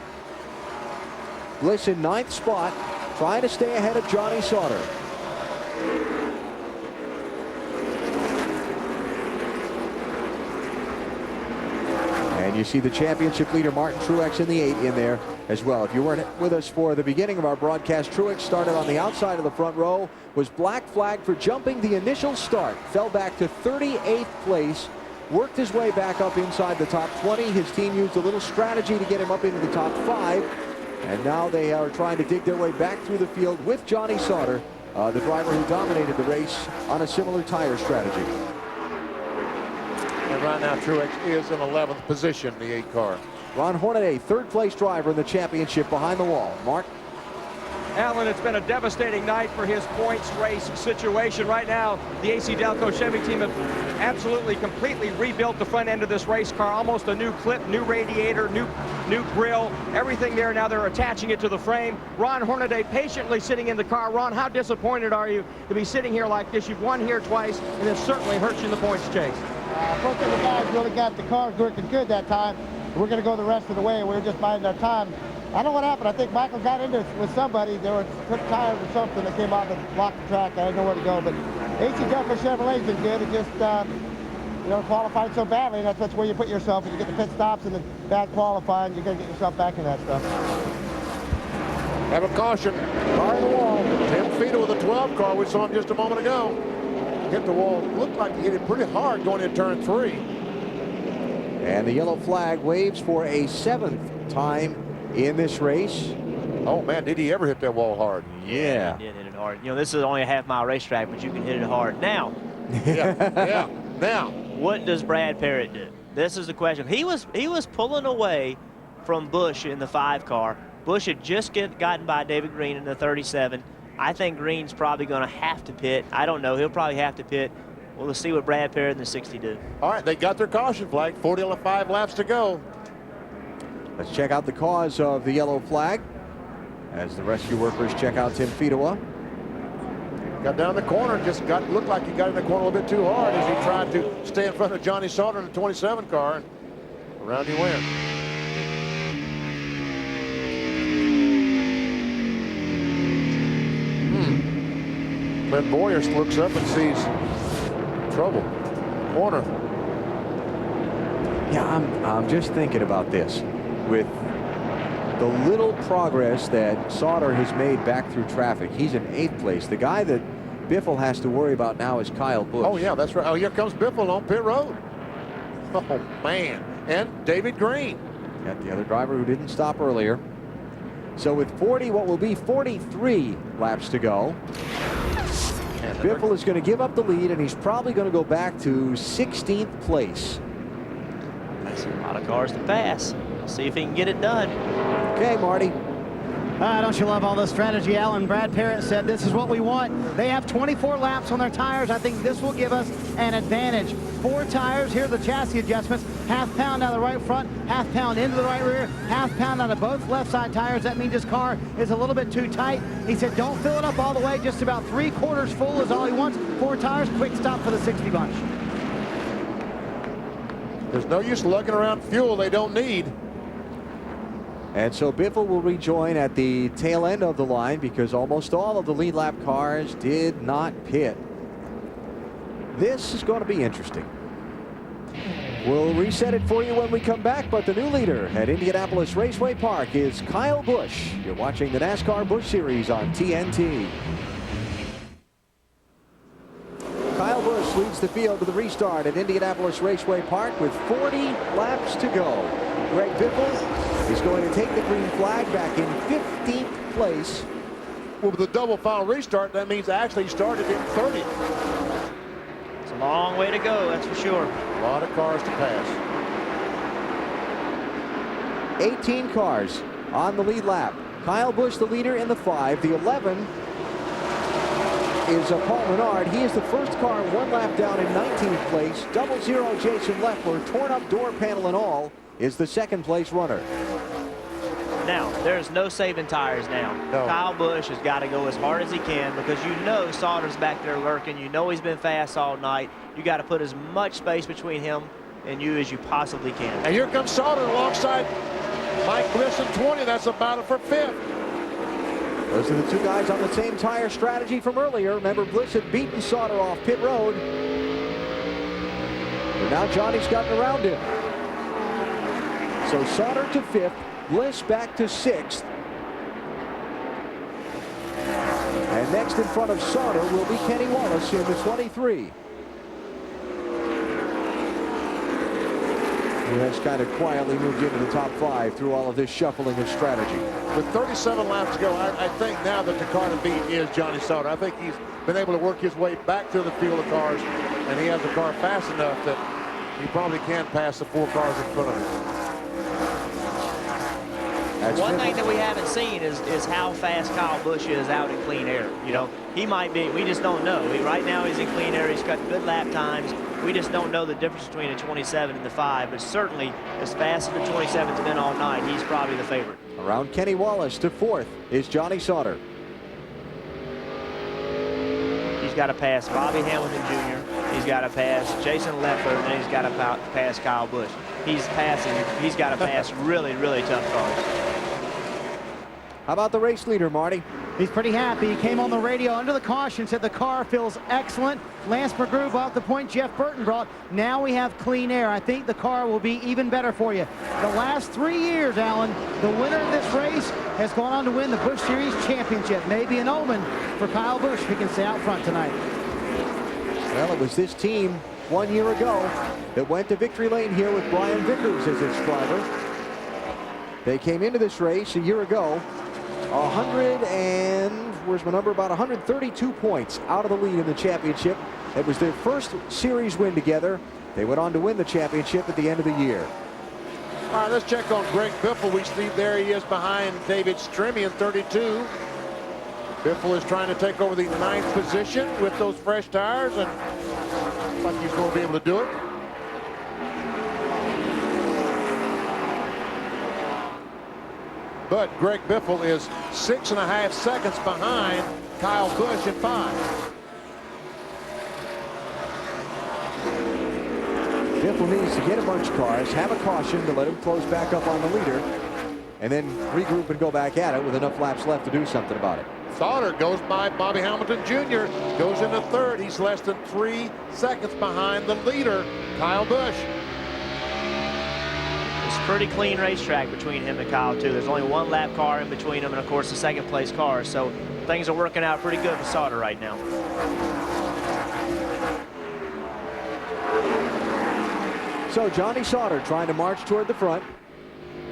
Bliss in 9th spot, trying to stay ahead of Johnny Sauter. And you see the championship leader Martin Truex in the 8 in there as well. If you weren't with us for the beginning of our broadcast, Truex started on the outside of the front row, was black flagged for jumping the initial start, fell back to 38th place, worked his way back up inside the top 20. His team used a little strategy to get him up into the top 5. And now they are trying to dig their way back through the field with Johnny Sauter, the driver who dominated the race on a similar tire strategy. And right now Truex is in 11th position, the 8 car. Ron Hornaday, third-place driver in the championship behind the wall. Mark? Alan, it's been a devastating night for his points race situation. Right now, the AC Delco Chevy team have absolutely, completely rebuilt the front end of this race car. Almost a new clip, new radiator, new grille, everything there. Now they're attaching it to the frame. Ron Hornaday patiently sitting in the car. Ron, how disappointed are you to be sitting here like this? You've won here twice, and it certainly hurts you in the points chase. Both of the guys really got the cars working good that time. We're going to go the rest of the way. We were just biding our time. I don't know what happened. I think Michael got into it with somebody. They were quick tires or something that came out and blocked the track. I didn't know where to go. But AC Delco Chevrolet's been good. It just, qualified so badly. And that's where you put yourself. If you get the pit stops and the bad qualifying, you're going to get yourself back in that stuff. Have a caution. Car in the wall. Tim Fiedler with a 12 car. We saw him just a moment ago. Hit the wall. Looked like he hit it pretty hard going in turn 3. And the yellow flag waves for a 7th time in this race. Oh man, did he ever hit that wall hard? Yeah, he did hit it hard. This is only a half-mile racetrack, but you can hit it hard. Now, Now, what does Brad Parrott do? This is the question. He was pulling away from Busch in the 5 car. Busch had just gotten by David Green in the 37. I think Green's probably going to have to pit. I don't know. He'll probably have to pit. Well, let's see what Brad Parrott and the 60 do. All right, they got their caution flag. 45 laps to go. Let's check out the cause of the yellow flag as the rescue workers check out Tim Fiedler. Got down the corner, looked like he got in the corner a little bit too hard as he tried to stay in front of Johnny Sauter in the 27 car, and around he went. Clint Boyer looks up and sees trouble. Corner. Yeah, I'm just thinking about this. With the little progress that Sauter has made back through traffic, he's in 8th place. The guy that Biffle has to worry about now is Kyle Busch. Oh, yeah, that's right. Oh, here comes Biffle on pit road. Oh, man. And David Green. Got the other driver who didn't stop earlier. So with 43 laps to go, Biffle is going to give up the lead, and he's probably going to go back to 16th place. That's a lot of cars to pass. See if he can get it done. Okay, Marty. Don't you love all the strategy, Alan? Brad Parrott said this is what we want. They have 24 laps on their tires. I think this will give us an advantage. 4 tires. Here are the chassis adjustments. Half pound out of the right front, half pound into the right rear, half pound out of both left side tires. That means his car is a little bit too tight. He said don't fill it up all the way. Just about 3/4 full is all he wants. 4 tires. Quick stop for the 60 bunch. There's no use lugging around fuel they don't need. And so Biffle will rejoin at the tail end of the line because almost all of the lead lap cars did not pit. This is going to be interesting. We'll reset it for you when we come back, but the new leader at Indianapolis Raceway Park is Kyle Busch. You're watching the NASCAR Busch Series on TNT. Kyle Busch leads the field to the restart at Indianapolis Raceway Park with 40 laps to go. Greg Biffle is going to take the green flag back in 15th place. Well, with the double file restart, that means actually he started in 30th. It's a long way to go, that's for sure. A lot of cars to pass. 18 cars on the lead lap. Kyle Busch the leader in the 5. The 11 is Paul Menard. He is the first car 1 lap down in 19th place. 00 Jason Leffler, torn up door panel and all, is the 2nd place runner. Now, there's no saving tires now. No. Kyle Busch has got to go as hard as he can because you know Sauter's back there lurking. You know he's been fast all night. You got to put as much space between him and you as you possibly can. And here comes Sauter alongside Mike Bliss in 20. That's a battle for 5th. Those are the 2 guys on the same tire strategy from earlier. Remember, Bliss had beaten Sauter off pit road. But now Johnny's gotten around him. So Sauter to 5th, Bliss back to 6th. And next in front of Sauter will be Kenny Wallace in the 23. Who has kind of quietly moved into the top 5 through all of this shuffling of strategy. With 37 laps to go, I think now that the car to beat is Johnny Sauter. I think he's been able to work his way back through the field of cars, and he has the car fast enough that he probably can pass the 4 cars in front of him. One thing that we haven't seen is how fast Kyle Busch is out in clean air. You know, he might be, we just don't know. Right now he's in clean air, he's got good lap times. We just don't know the difference between a 27 and the 5, but certainly as fast as the 27's been all night, he's probably the favorite. Around Kenny Wallace to 4th is Johnny Sauter. He's got to pass Bobby Hamilton Jr., he's got to pass Jason Leffler, and he's got to pass Kyle Busch. He's got to pass really, really tough cars. How about the race leader, Marty? He's pretty happy. He came on the radio under the caution, said the car feels excellent. Lance McGrew off the point Jeff Burton brought. Now we have clean air. I think the car will be even better for you. The last 3 years, Alan, the winner of this race has gone on to win the Busch Series Championship. Maybe an omen for Kyle Busch if he can stay out front tonight. Well, it was this team 1 year ago that went to victory lane here with Brian Vickers as its driver. They came into this race a year ago 132 points out of the lead in the championship. It was their first series win together. They went on to win the championship at the end of the year. All right, let's check on Greg Biffle. We see there he is behind David Stremme in 32. Biffle is trying to take over the 9th position with those fresh tires, and looks like he's going to be able to do it. But Greg Biffle is 6.5 seconds behind Kyle Busch in 5. Biffle needs to get a bunch of cars, have a caution to let him close back up on the leader, and then regroup and go back at it with enough laps left to do something about it. Sauter goes by Bobby Hamilton Jr., goes into 3rd. He's less than 3 seconds behind the leader, Kyle Busch. It's a pretty clean racetrack between him and Kyle, too. There's only 1 lap car in between them, and of course the 2nd place car. So things are working out pretty good for Sauter right now. So Johnny Sauter trying to march toward the front.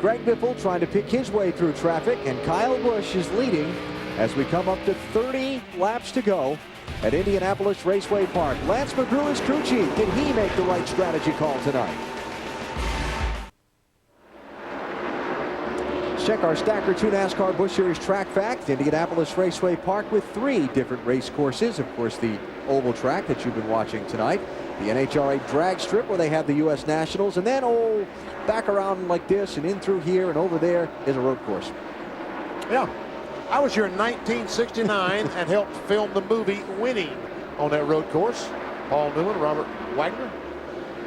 Greg Biffle trying to pick his way through traffic, and Kyle Busch is leading as we come up to 30 laps to go at Indianapolis Raceway Park. Lance McGrew is crew chief. Did he make the right strategy call tonight? Check our Stacker 2 NASCAR Busch Series track fact. Indianapolis Raceway Park with 3 different race courses. Of course, the oval track that you've been watching tonight. The NHRA drag strip where they have the U.S. Nationals. And then, back around like this and in through here and over there is a road course. Yeah. I was here in 1969 and helped film the movie Winning on that road course. Paul Newman, Robert Wagner.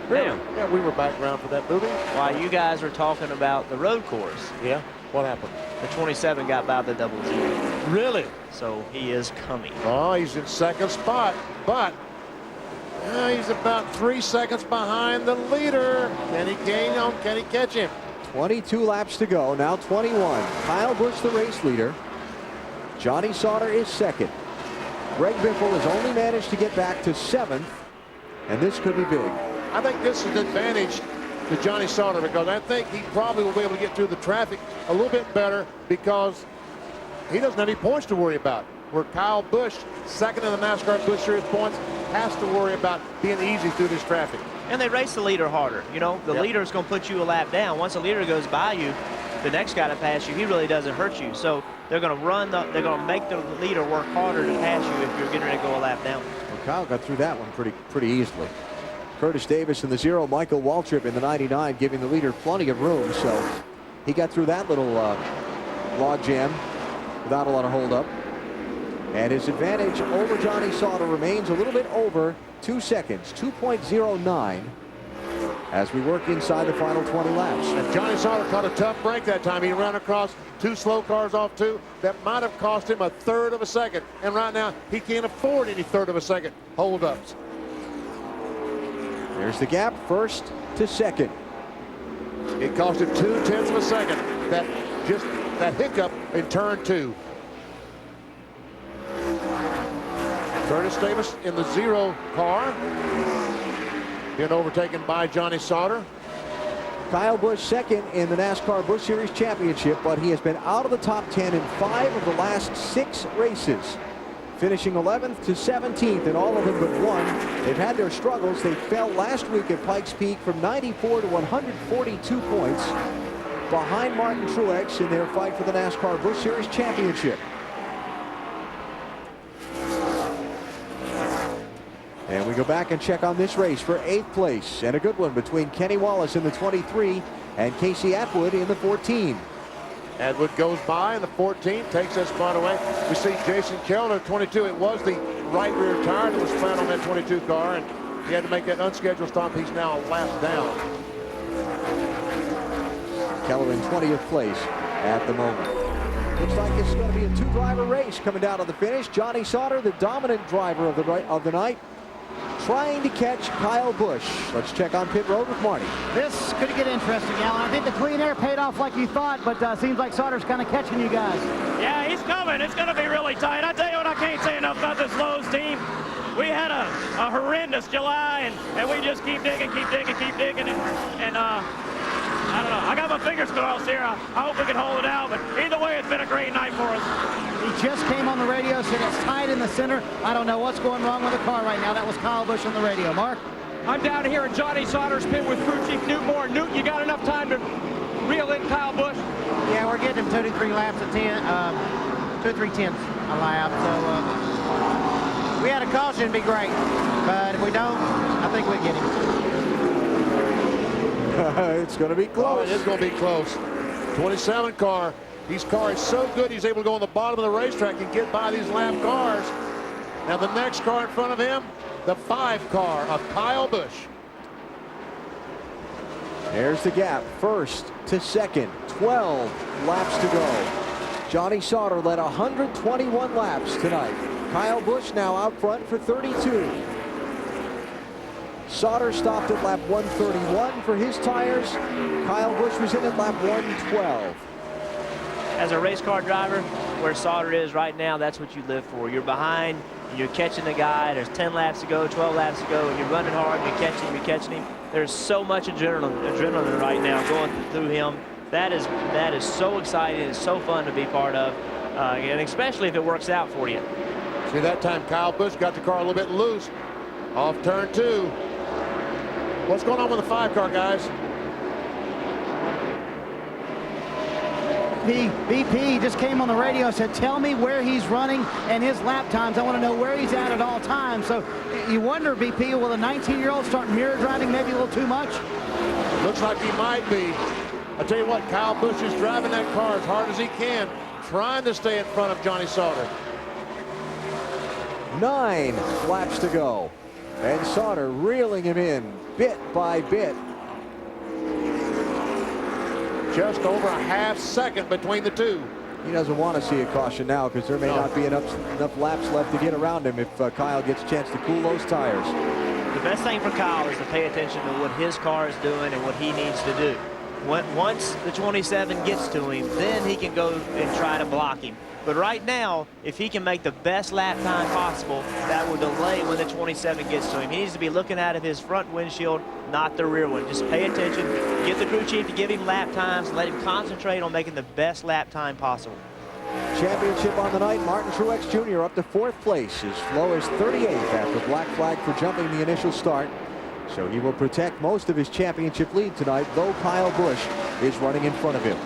Really? Yeah, we were background for that movie. While you guys were talking about the road course. Yeah. What happened? The 27 got by the 00. Really? So he is coming. Oh, he's in 2nd spot, but he's about 3 seconds behind the leader. Can he catch him? 22 laps to go. Now 21. Kyle Busch, the race leader. Johnny Sauter is 2nd. Greg Biffle has only managed to get back to 7th, and this could be big. I think this is an advantage to Johnny Sauter because I think he probably will be able to get through the traffic a little bit better because he doesn't have any points to worry about. Where Kyle Busch, 2nd in the NASCAR Busch Series points, has to worry about being easy through this traffic. And they race the leader harder. You know, the leader is going to put you a lap down. Once the leader goes by you, the next guy to pass you, he really doesn't hurt you. So they're going to make the leader work harder to pass you if you're getting ready to go a lap down. Well, Kyle got through that one pretty easily. Curtis Davis in the 0, Michael Waltrip in the 99, giving the leader plenty of room. So he got through that little log jam without a lot of holdup. And his advantage over Johnny Sauter remains a little bit over 2 seconds, 2.09, as we work inside the final 20 laps. And Johnny Sauter caught a tough break that time. He ran across 2 slow cars off 2. That might have cost him 1/3 of a second. And right now, he can't afford any 1/3 of a second holdups. There's the gap, 1st to 2nd. It cost him 0.2 of a second. That hiccup in turn 2. Curtis Davis in the 0 car. Being overtaken by Johnny Sauter. Kyle Busch 2nd in the NASCAR Busch Series Championship, but he has been out of the top 10 in 5 of the last 6 races. Finishing 11th to 17th in all of them but 1. They've had their struggles. They fell last week at Pikes Peak from 94 to 142 points. behind Martin Truex in their fight for the NASCAR Busch Series championship. And we go back and check on this race for 8th place, and a good one between Kenny Wallace in the 23 and Casey Atwood in the 14. Atwood goes by in the 14, takes that spot away. We see Jason Kellner, 22. It was the right rear tire that was found on that 22 car, and he had to make that unscheduled stop. He's now a lap down. Keller in 20th place at the moment. Looks like it's going to be a 2-driver race coming down to the finish. Johnny Sauter, the dominant driver of the night, trying to catch Kyle Busch. Let's check on pit road with Marty. This could get interesting, Alan. I think the clean air paid off like you thought, but seems like Sauter's kind of catching you guys. Yeah, he's coming. It's going to be really tight. I tell you what, I can't say enough about this Lowe's team. We had a horrendous July, and we just keep digging, and I don't know. I got my fingers crossed here. I hope we can hold it out, but either way, it's been a great night for us. He just came on the radio, said it's tight in the center. I don't know what's going wrong with the car right now. That was Kyle Busch on the radio. Mark? I'm down here in Johnny Sauter's pit with crew chief Newt Moore. Newt, you got enough time to reel in Kyle Busch? Yeah, we're getting him 2 to 3 laps at 2 or 3 tenths a lap. So we had a caution, it'd be great. But if we don't, I think we get him. It's going to be close. Oh, it is going to be close. 27 car. His car is so good he's able to go on the bottom of the racetrack and get by these lap cars. Now the next car in front of him, the 5 car of Kyle Busch. There's the gap. First to second. 12 laps to go. Johnny Sauter led 121 laps tonight. Kyle Busch now out front for 32. Sauter stopped at lap 131 for his tires. Kyle Busch was in at lap 112. As a race car driver, where Sauter is right now, that's what you live for. You're behind, and you're catching the guy. There's 10 laps to go, 12 laps to go, and you're running hard, and you're catching him. There's so much adrenaline right now going through him. That is so exciting. It's so fun to be part of, and especially if it works out for you. See, that time Kyle Busch got the car a little bit loose off turn 2. What's going on with the 5 car, guys? BP just came on the radio and said, tell me where he's running and his lap times. I want to know where he's at all times. So you wonder, BP, will a 19-year-old start mirror driving maybe a little too much? Looks like he might be. I tell you what, Kyle Busch is driving that car as hard as he can, trying to stay in front of Johnny Sauter. 9 laps to go. And Sauter reeling him in bit by bit. Just over a half second between the two. He doesn't want to see a caution now because there may not be enough laps left to get around him if Kyle gets a chance to cool those tires. The best thing for Kyle is to pay attention to what his car is doing and what he needs to do. Once the 27 gets to him, then he can go and try to block him. But right now, if he can make the best lap time possible, that will delay when the 27 gets to him. He needs to be looking out of his front windshield, not the rear one. Just pay attention, get the crew chief to give him lap times, and let him concentrate on making the best lap time possible. Championship on the night, Martin Truex Jr. up to 4th place, as low as 38th after black flag for jumping the initial start. So he will protect most of his championship lead tonight, though Kyle Busch is running in front of him.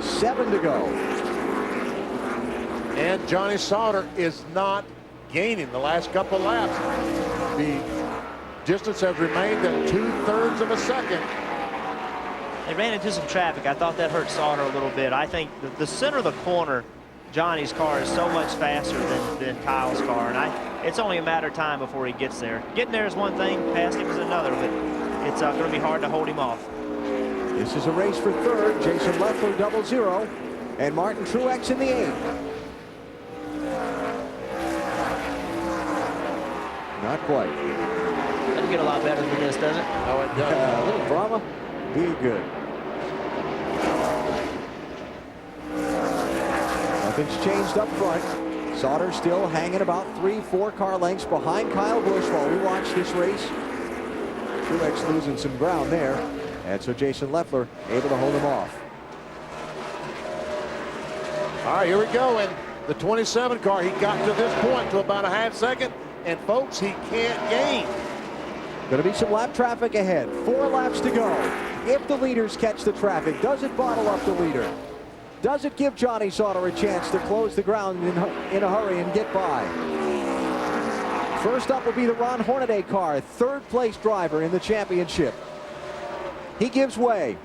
7 to go. And Johnny Sauter is not gaining the last couple of laps. The distance has remained at 2/3 of a second. They ran into some traffic. I thought that hurt Sauter a little bit. I think the center of the corner, Johnny's car is so much faster than Kyle's car, and it's only a matter of time before he gets there. Getting there is one thing, past him is another, but it's going to be hard to hold him off. This is a race for 3rd. Jason Leffler 00, and Martin Truex in the 8th. Not quite. Doesn't get a lot better than this, does it? No, it doesn't. A little drama. Be good. Nothing's changed up front. Sauter still hanging about 3-4 car lengths behind Kyle Busch while we watch this race. Truex losing some ground there. And so Jason Leffler able to hold him off. All right, here we go. And the 27 car, he got to this point to about a half second. And folks, he can't gain. Going to be some lap traffic ahead. 4 laps to go. if the leaders catch the traffic? Does it bottle up the leader? Does it give Johnny Sauter a chance to close the ground in a hurry and get by? First up will be the Ron Hornaday car, third place driver in the championship. He gives way.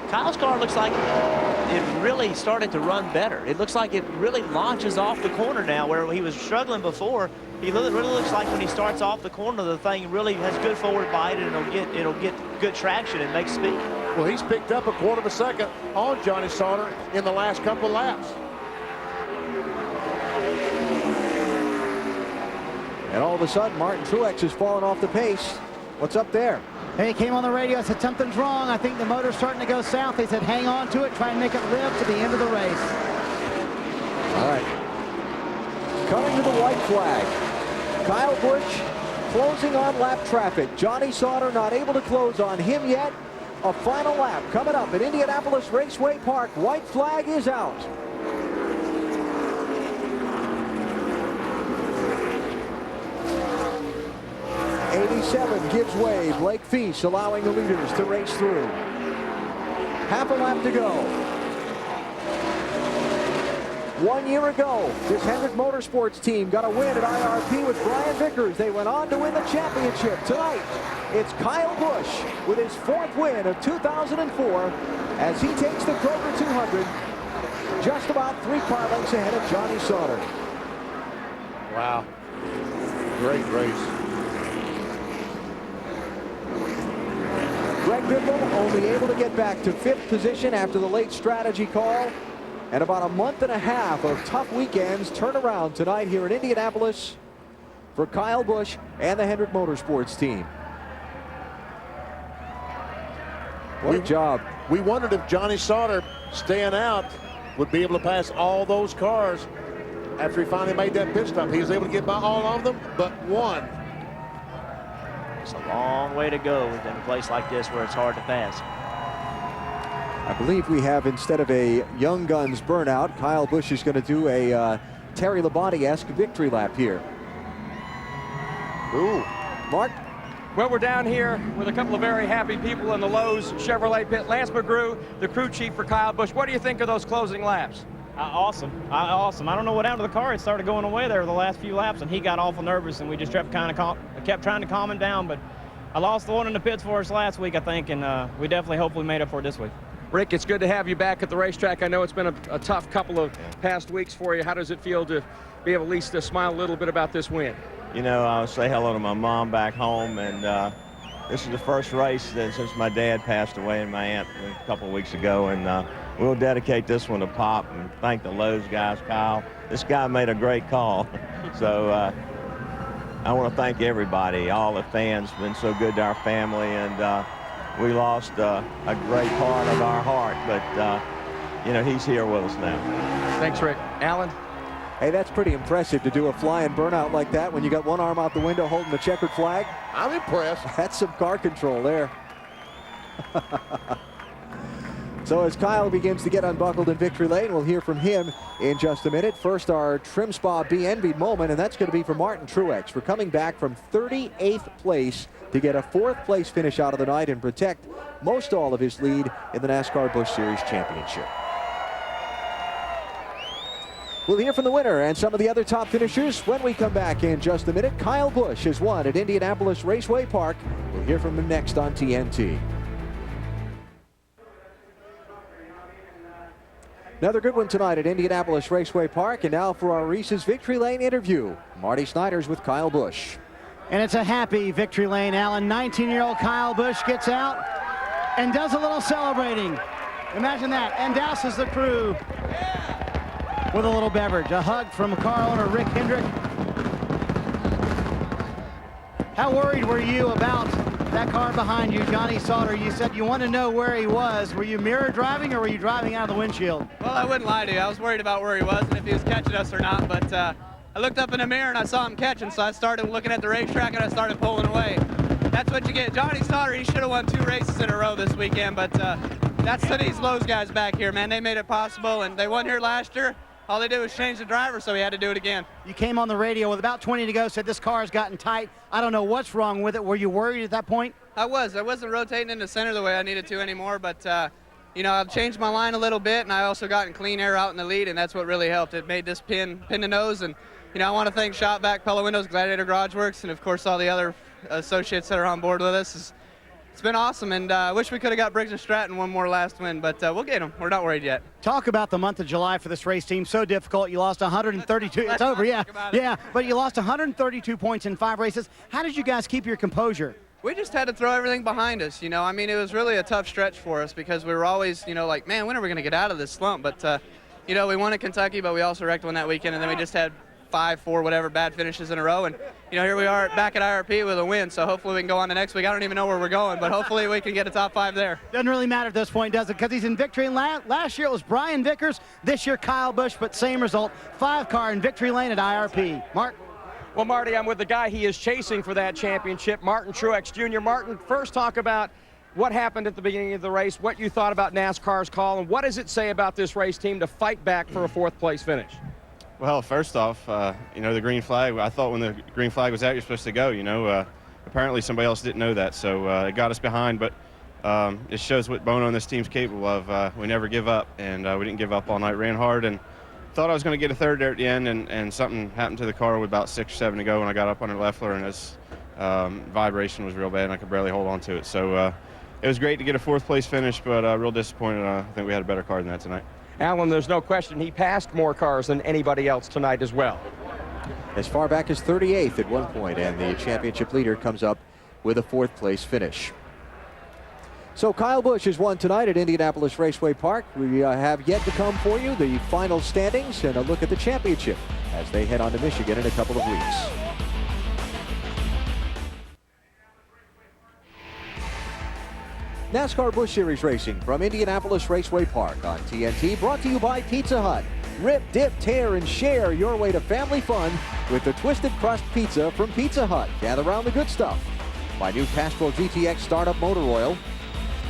Kyle's car looks like it really started to run better. It looks like it really launches off the corner now, where he was struggling before. He really looks like when he starts off the corner, the thing really has good forward bite, and it'll get good traction and make speed. Well, he's picked up a quarter of a second on Johnny Sauter in the last couple of laps. And all of a sudden, Martin Truex has fallen off the pace. What's up there? Hey, came on the radio, said something's wrong. I think the motor's starting to go south. They said hang on to it, try and make it live to the end of the race. All right. Coming to the white flag. Kyle Busch closing on lap traffic. Johnny Sauter not able to close on him yet. A final lap coming up at Indianapolis Raceway Park. White flag is out. '87 gives way. Blake Feast allowing the leaders to race through. Half a lap to go. 1 year ago, this Hendrick Motorsports team got a win at IRP with Brian Vickers. They went on to win the championship. Tonight, it's Kyle Busch with his 4th win of 2004 as he takes the Kroger 200 just about 3 car lengths ahead of Johnny Sauter. Wow. Great race. Greg Biffle only able to get back to 5th position after the late strategy call. And about a month and a half of tough weekends turn around tonight here in Indianapolis for Kyle Busch and the Hendrick Motorsports team. What a job. We wondered if Johnny Sauter staying out would be able to pass all those cars after he finally made that pit stop. He was able to get by all of them but one. It's a long way to go in a place like this where it's hard to pass. I believe we have, instead of a Young Guns burnout, Kyle Busch is going to do a Terry Labonte-esque victory lap here. Ooh. Mark? Well, we're down here with a couple of very happy people in the Lowe's Chevrolet pit. Lance McGrew, the crew chief for Kyle Busch. What do you think of those closing laps? Awesome. I don't know what happened to the car. It started going away there the last few laps, and he got awful nervous, and we just kept trying to calm him down. But I lost the one in the pits for us last week, I think, and we definitely hopefully made up for it this week. Rick, it's good to have you back at the racetrack. I know it's been a tough couple of past weeks for you. How does it feel to be able at least to smile a little bit about this win? You know, I'll say hello to my mom back home, and this is the first race since my dad passed away and my aunt a couple of weeks ago, and we'll dedicate this one to Pop and thank the Lowe's guys. Kyle, this guy made a great call. So I want to thank everybody, all the fans, been so good to our family, and we lost a great part of our heart, but, you know, he's here with us now. Thanks, Rick. Alan? Hey, that's pretty impressive to do a flying burnout like that when you got one arm out the window holding the checkered flag. I'm impressed. That's some car control there. So as Kyle begins to get unbuckled in victory lane, we'll hear from him in just a minute. First, our Trim Spa Be Envied moment, and that's going to be for Martin Truex for coming back from 38th place to get a 4th place finish out of the night and protect most all of his lead in the NASCAR Busch Series Championship. We'll hear from the winner and some of the other top finishers when we come back in just a minute. Kyle Busch has won at Indianapolis Raceway Park. We'll hear from him next on TNT. Another good one tonight at Indianapolis Raceway Park. And now for our Reese's Victory Lane interview. Marty Snijders with Kyle Busch. And it's a happy victory lane, Alan. 19-year-old Kyle Busch gets out and does a little celebrating. Imagine that. And douses the crew with a little beverage. A hug from car owner Rick Hendrick. How worried were you about that car behind you, Johnny Sauter? You said you want to know where he was. Were you mirror driving or were you driving out of the windshield? Well, I wouldn't lie to you. I was worried about where he was and if he was catching us or not, but I looked up in the mirror and I saw him catching, so I started looking at the racetrack and I started pulling away. That's what you get. Johnny Sauter, he should have won 2 races in a row this weekend, but that's to these Lowe's guys back here, man. They made it possible, and they won here last year. all they did was change the driver, so we had to do it again. You came on the radio with about 20 to go, said this car has gotten tight. I don't know what's wrong with it. Were you worried at that point? I wasn't rotating in the center the way I needed to anymore, but you know, I've changed my line a little bit, and I also gotten clean air out in the lead, and that's what really helped. It made this pin the nose, and you know, I want to thank Shopback, Pella Windows, Gladiator Garage Works, and of course all the other associates that are on board with us. It's been awesome, and I wish we could have got Briggs and Stratton one more last win, but we'll get them. We're not worried yet. Talk about the month of July for this race team. So difficult. You lost 132. It's over, yeah. Yeah, but you lost 132 points in 5 races. How did you guys keep your composure? We just had to throw everything behind us, you know. I mean, it was really a tough stretch for us because we were always, you know, like, man, when are we going to get out of this slump? But, you know, we won at Kentucky, but we also wrecked one that weekend, and then we just had 5, 4, whatever bad finishes in a row. And, you know, here we are back at IRP with a win, so hopefully we can go on to next week. I don't even know where we're going, but hopefully we can get a top 5 there. Doesn't really matter at this point, does it? Because he's in victory lane. Last year it was Brian Vickers. This year Kyle Busch, but same result. 5-car in victory lane at IRP. Mark? Well, Marty, I'm with the guy he is chasing for that championship, Martin Truex Jr. Martin, first talk about what happened at the beginning of the race, what you thought about NASCAR's call, and what does it say about this race team to fight back for a 4th place finish? Well, first off, you know, the green flag, I thought when the green flag was out, you're supposed to go, you know. Apparently somebody else didn't know that, so it got us behind, but it shows what Bono and this team's capable of. We never give up, and we didn't give up all night, ran hard, and thought I was going to get a 3rd there at the end, and something happened to the car with about 6 or 7 to go when I got up under Leffler, and his vibration was real bad, and I could barely hold on to it. So it was great to get a 4th place finish, but real disappointed. I think we had a better car than that tonight. Alan, there's no question he passed more cars than anybody else tonight as well. As far back as 38th at one point, and the championship leader comes up with a 4th place finish. So Kyle Busch has won tonight at Indianapolis Raceway Park. We have yet to come for you the final standings and a look at the championship as they head on to Michigan in a couple of weeks. NASCAR Busch Series racing from Indianapolis Raceway Park on TNT, brought to you by Pizza Hut. Rip, dip, tear, and share your way to family fun with the Twisted Crust Pizza from Pizza Hut. Gather around the good stuff. By new Castrol GTX Startup Motor Oil.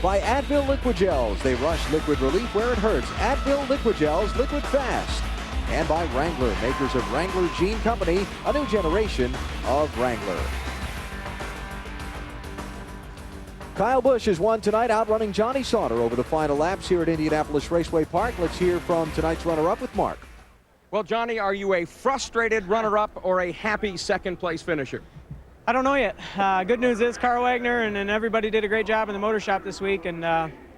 By Advil Liquid Gels. They rush liquid relief where it hurts. Advil Liquid Gels, liquid fast. And by Wrangler, makers of Wrangler Jean Company, a new generation of Wrangler. Kyle Busch has won tonight, outrunning Johnny Sauter over the final laps here at Indianapolis Raceway Park. Let's hear from tonight's runner-up with Mark. Well, Johnny, are you a frustrated runner-up or a happy 2nd place finisher? I don't know yet. Good news is Carl Wagner and everybody did a great job in the motor shop this week, and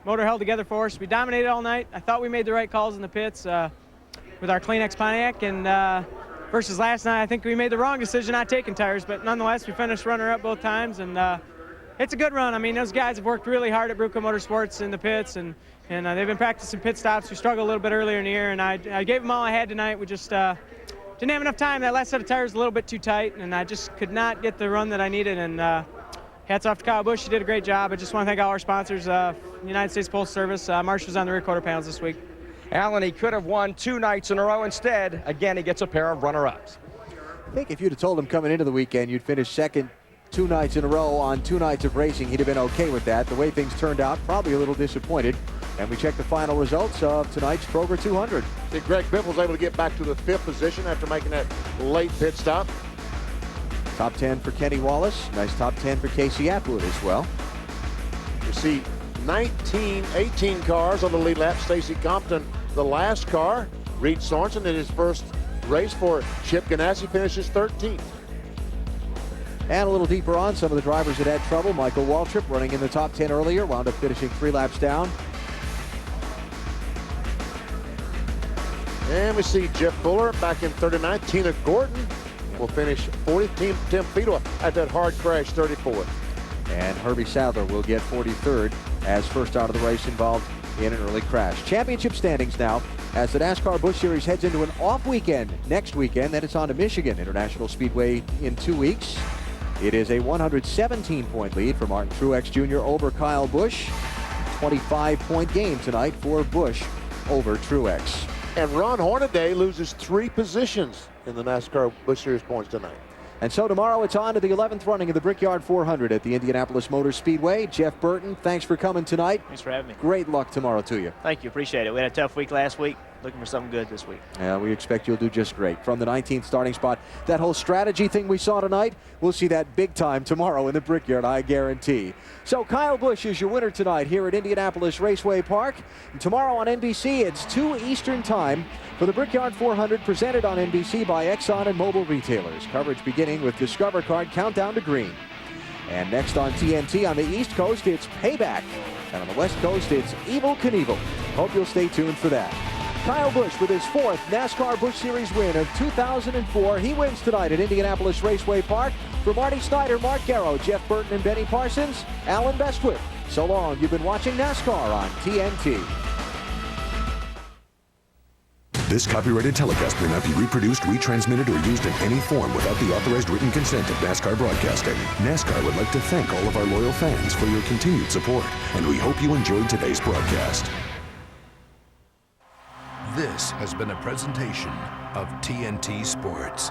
motor held together for us. We dominated all night. I thought we made the right calls in the pits with our Clean X Pontiac, and versus last night, I think we made the wrong decision not taking tires, but nonetheless, we finished runner-up both times, and it's a good run. I mean, those guys have worked really hard at Bruco Motorsports in the pits, and they've been practicing pit stops. We struggled a little bit earlier in the year, and I gave them all I had tonight. We just didn't have enough time. That last set of tires was a little bit too tight, and I just could not get the run that I needed. And hats off to Kyle Busch. He did a great job. I just want to thank all our sponsors, United States Postal Service. Marshall's on the rear quarter panels this week. Alan, he could have won 2 nights in a row. Instead, again, he gets a pair of runner-ups. I think if you'd have told him coming into the weekend you'd finish 2nd 2 nights in a row on 2 nights of racing, he'd have been okay with that. The way things turned out, probably a little disappointed. And we check the final results of tonight's Kroger 200. I think Greg Biff was able to get back to the 5th position after making that late pit stop. Top 10 for Kenny Wallace. Nice top 10 for Casey Atwood as well. You see 18 cars on the lead lap. Stacy Compton, the last car. Reed Sorensen in his first race for Chip Ganassi finishes 13th. And a little deeper on, some of the drivers that had trouble. Michael Waltrip running in the top 10 earlier, wound up finishing 3 laps down. And we see Jeff Fuller back in 39th. Tina Gordon will finish 40th. Tim Fiedel at that hard crash, 34th. And Herbie Sadler will get 43rd as first out of the race involved in an early crash. Championship standings now as the NASCAR Busch Series heads into an off weekend next weekend. Then it's on to Michigan International Speedway in 2 weeks. It is a 117-point lead for Martin Truex Jr. over Kyle Busch. 25-point game tonight for Busch over Truex. And Ron Hornaday loses 3 positions in the NASCAR Busch Series points tonight. And so tomorrow it's on to the 11th running of the Brickyard 400 at the Indianapolis Motor Speedway. Jeff Burton, thanks for coming tonight. Thanks for having me. Great luck tomorrow to you. Thank you. Appreciate it. We had a tough week last week. looking for something good this week. Yeah, we expect you'll do just great. From the 19th starting spot, that whole strategy thing we saw tonight, we'll see that big time tomorrow in the Brickyard, I guarantee. So Kyle Busch is your winner tonight here at Indianapolis Raceway Park. And tomorrow on NBC, it's 2 Eastern time for the Brickyard 400, presented on NBC by Exxon and Mobil Retailers. Coverage beginning with Discover Card Countdown to Green. And next on TNT on the East Coast, it's Payback. And on the West Coast, it's Evel Knievel. Hope you'll stay tuned for that. Kyle Busch with his 4th NASCAR Busch Series win of 2004. He wins tonight at Indianapolis Raceway Park. For Marty Snyder, Mark Garrow, Jeff Burton, and Benny Parsons, Alan Bestwick. So long. You've been watching NASCAR on TNT. This copyrighted telecast may not be reproduced, retransmitted, or used in any form without the authorized written consent of NASCAR Broadcasting. NASCAR would like to thank all of our loyal fans for your continued support, and we hope you enjoyed today's broadcast. This has been a presentation of TNT Sports.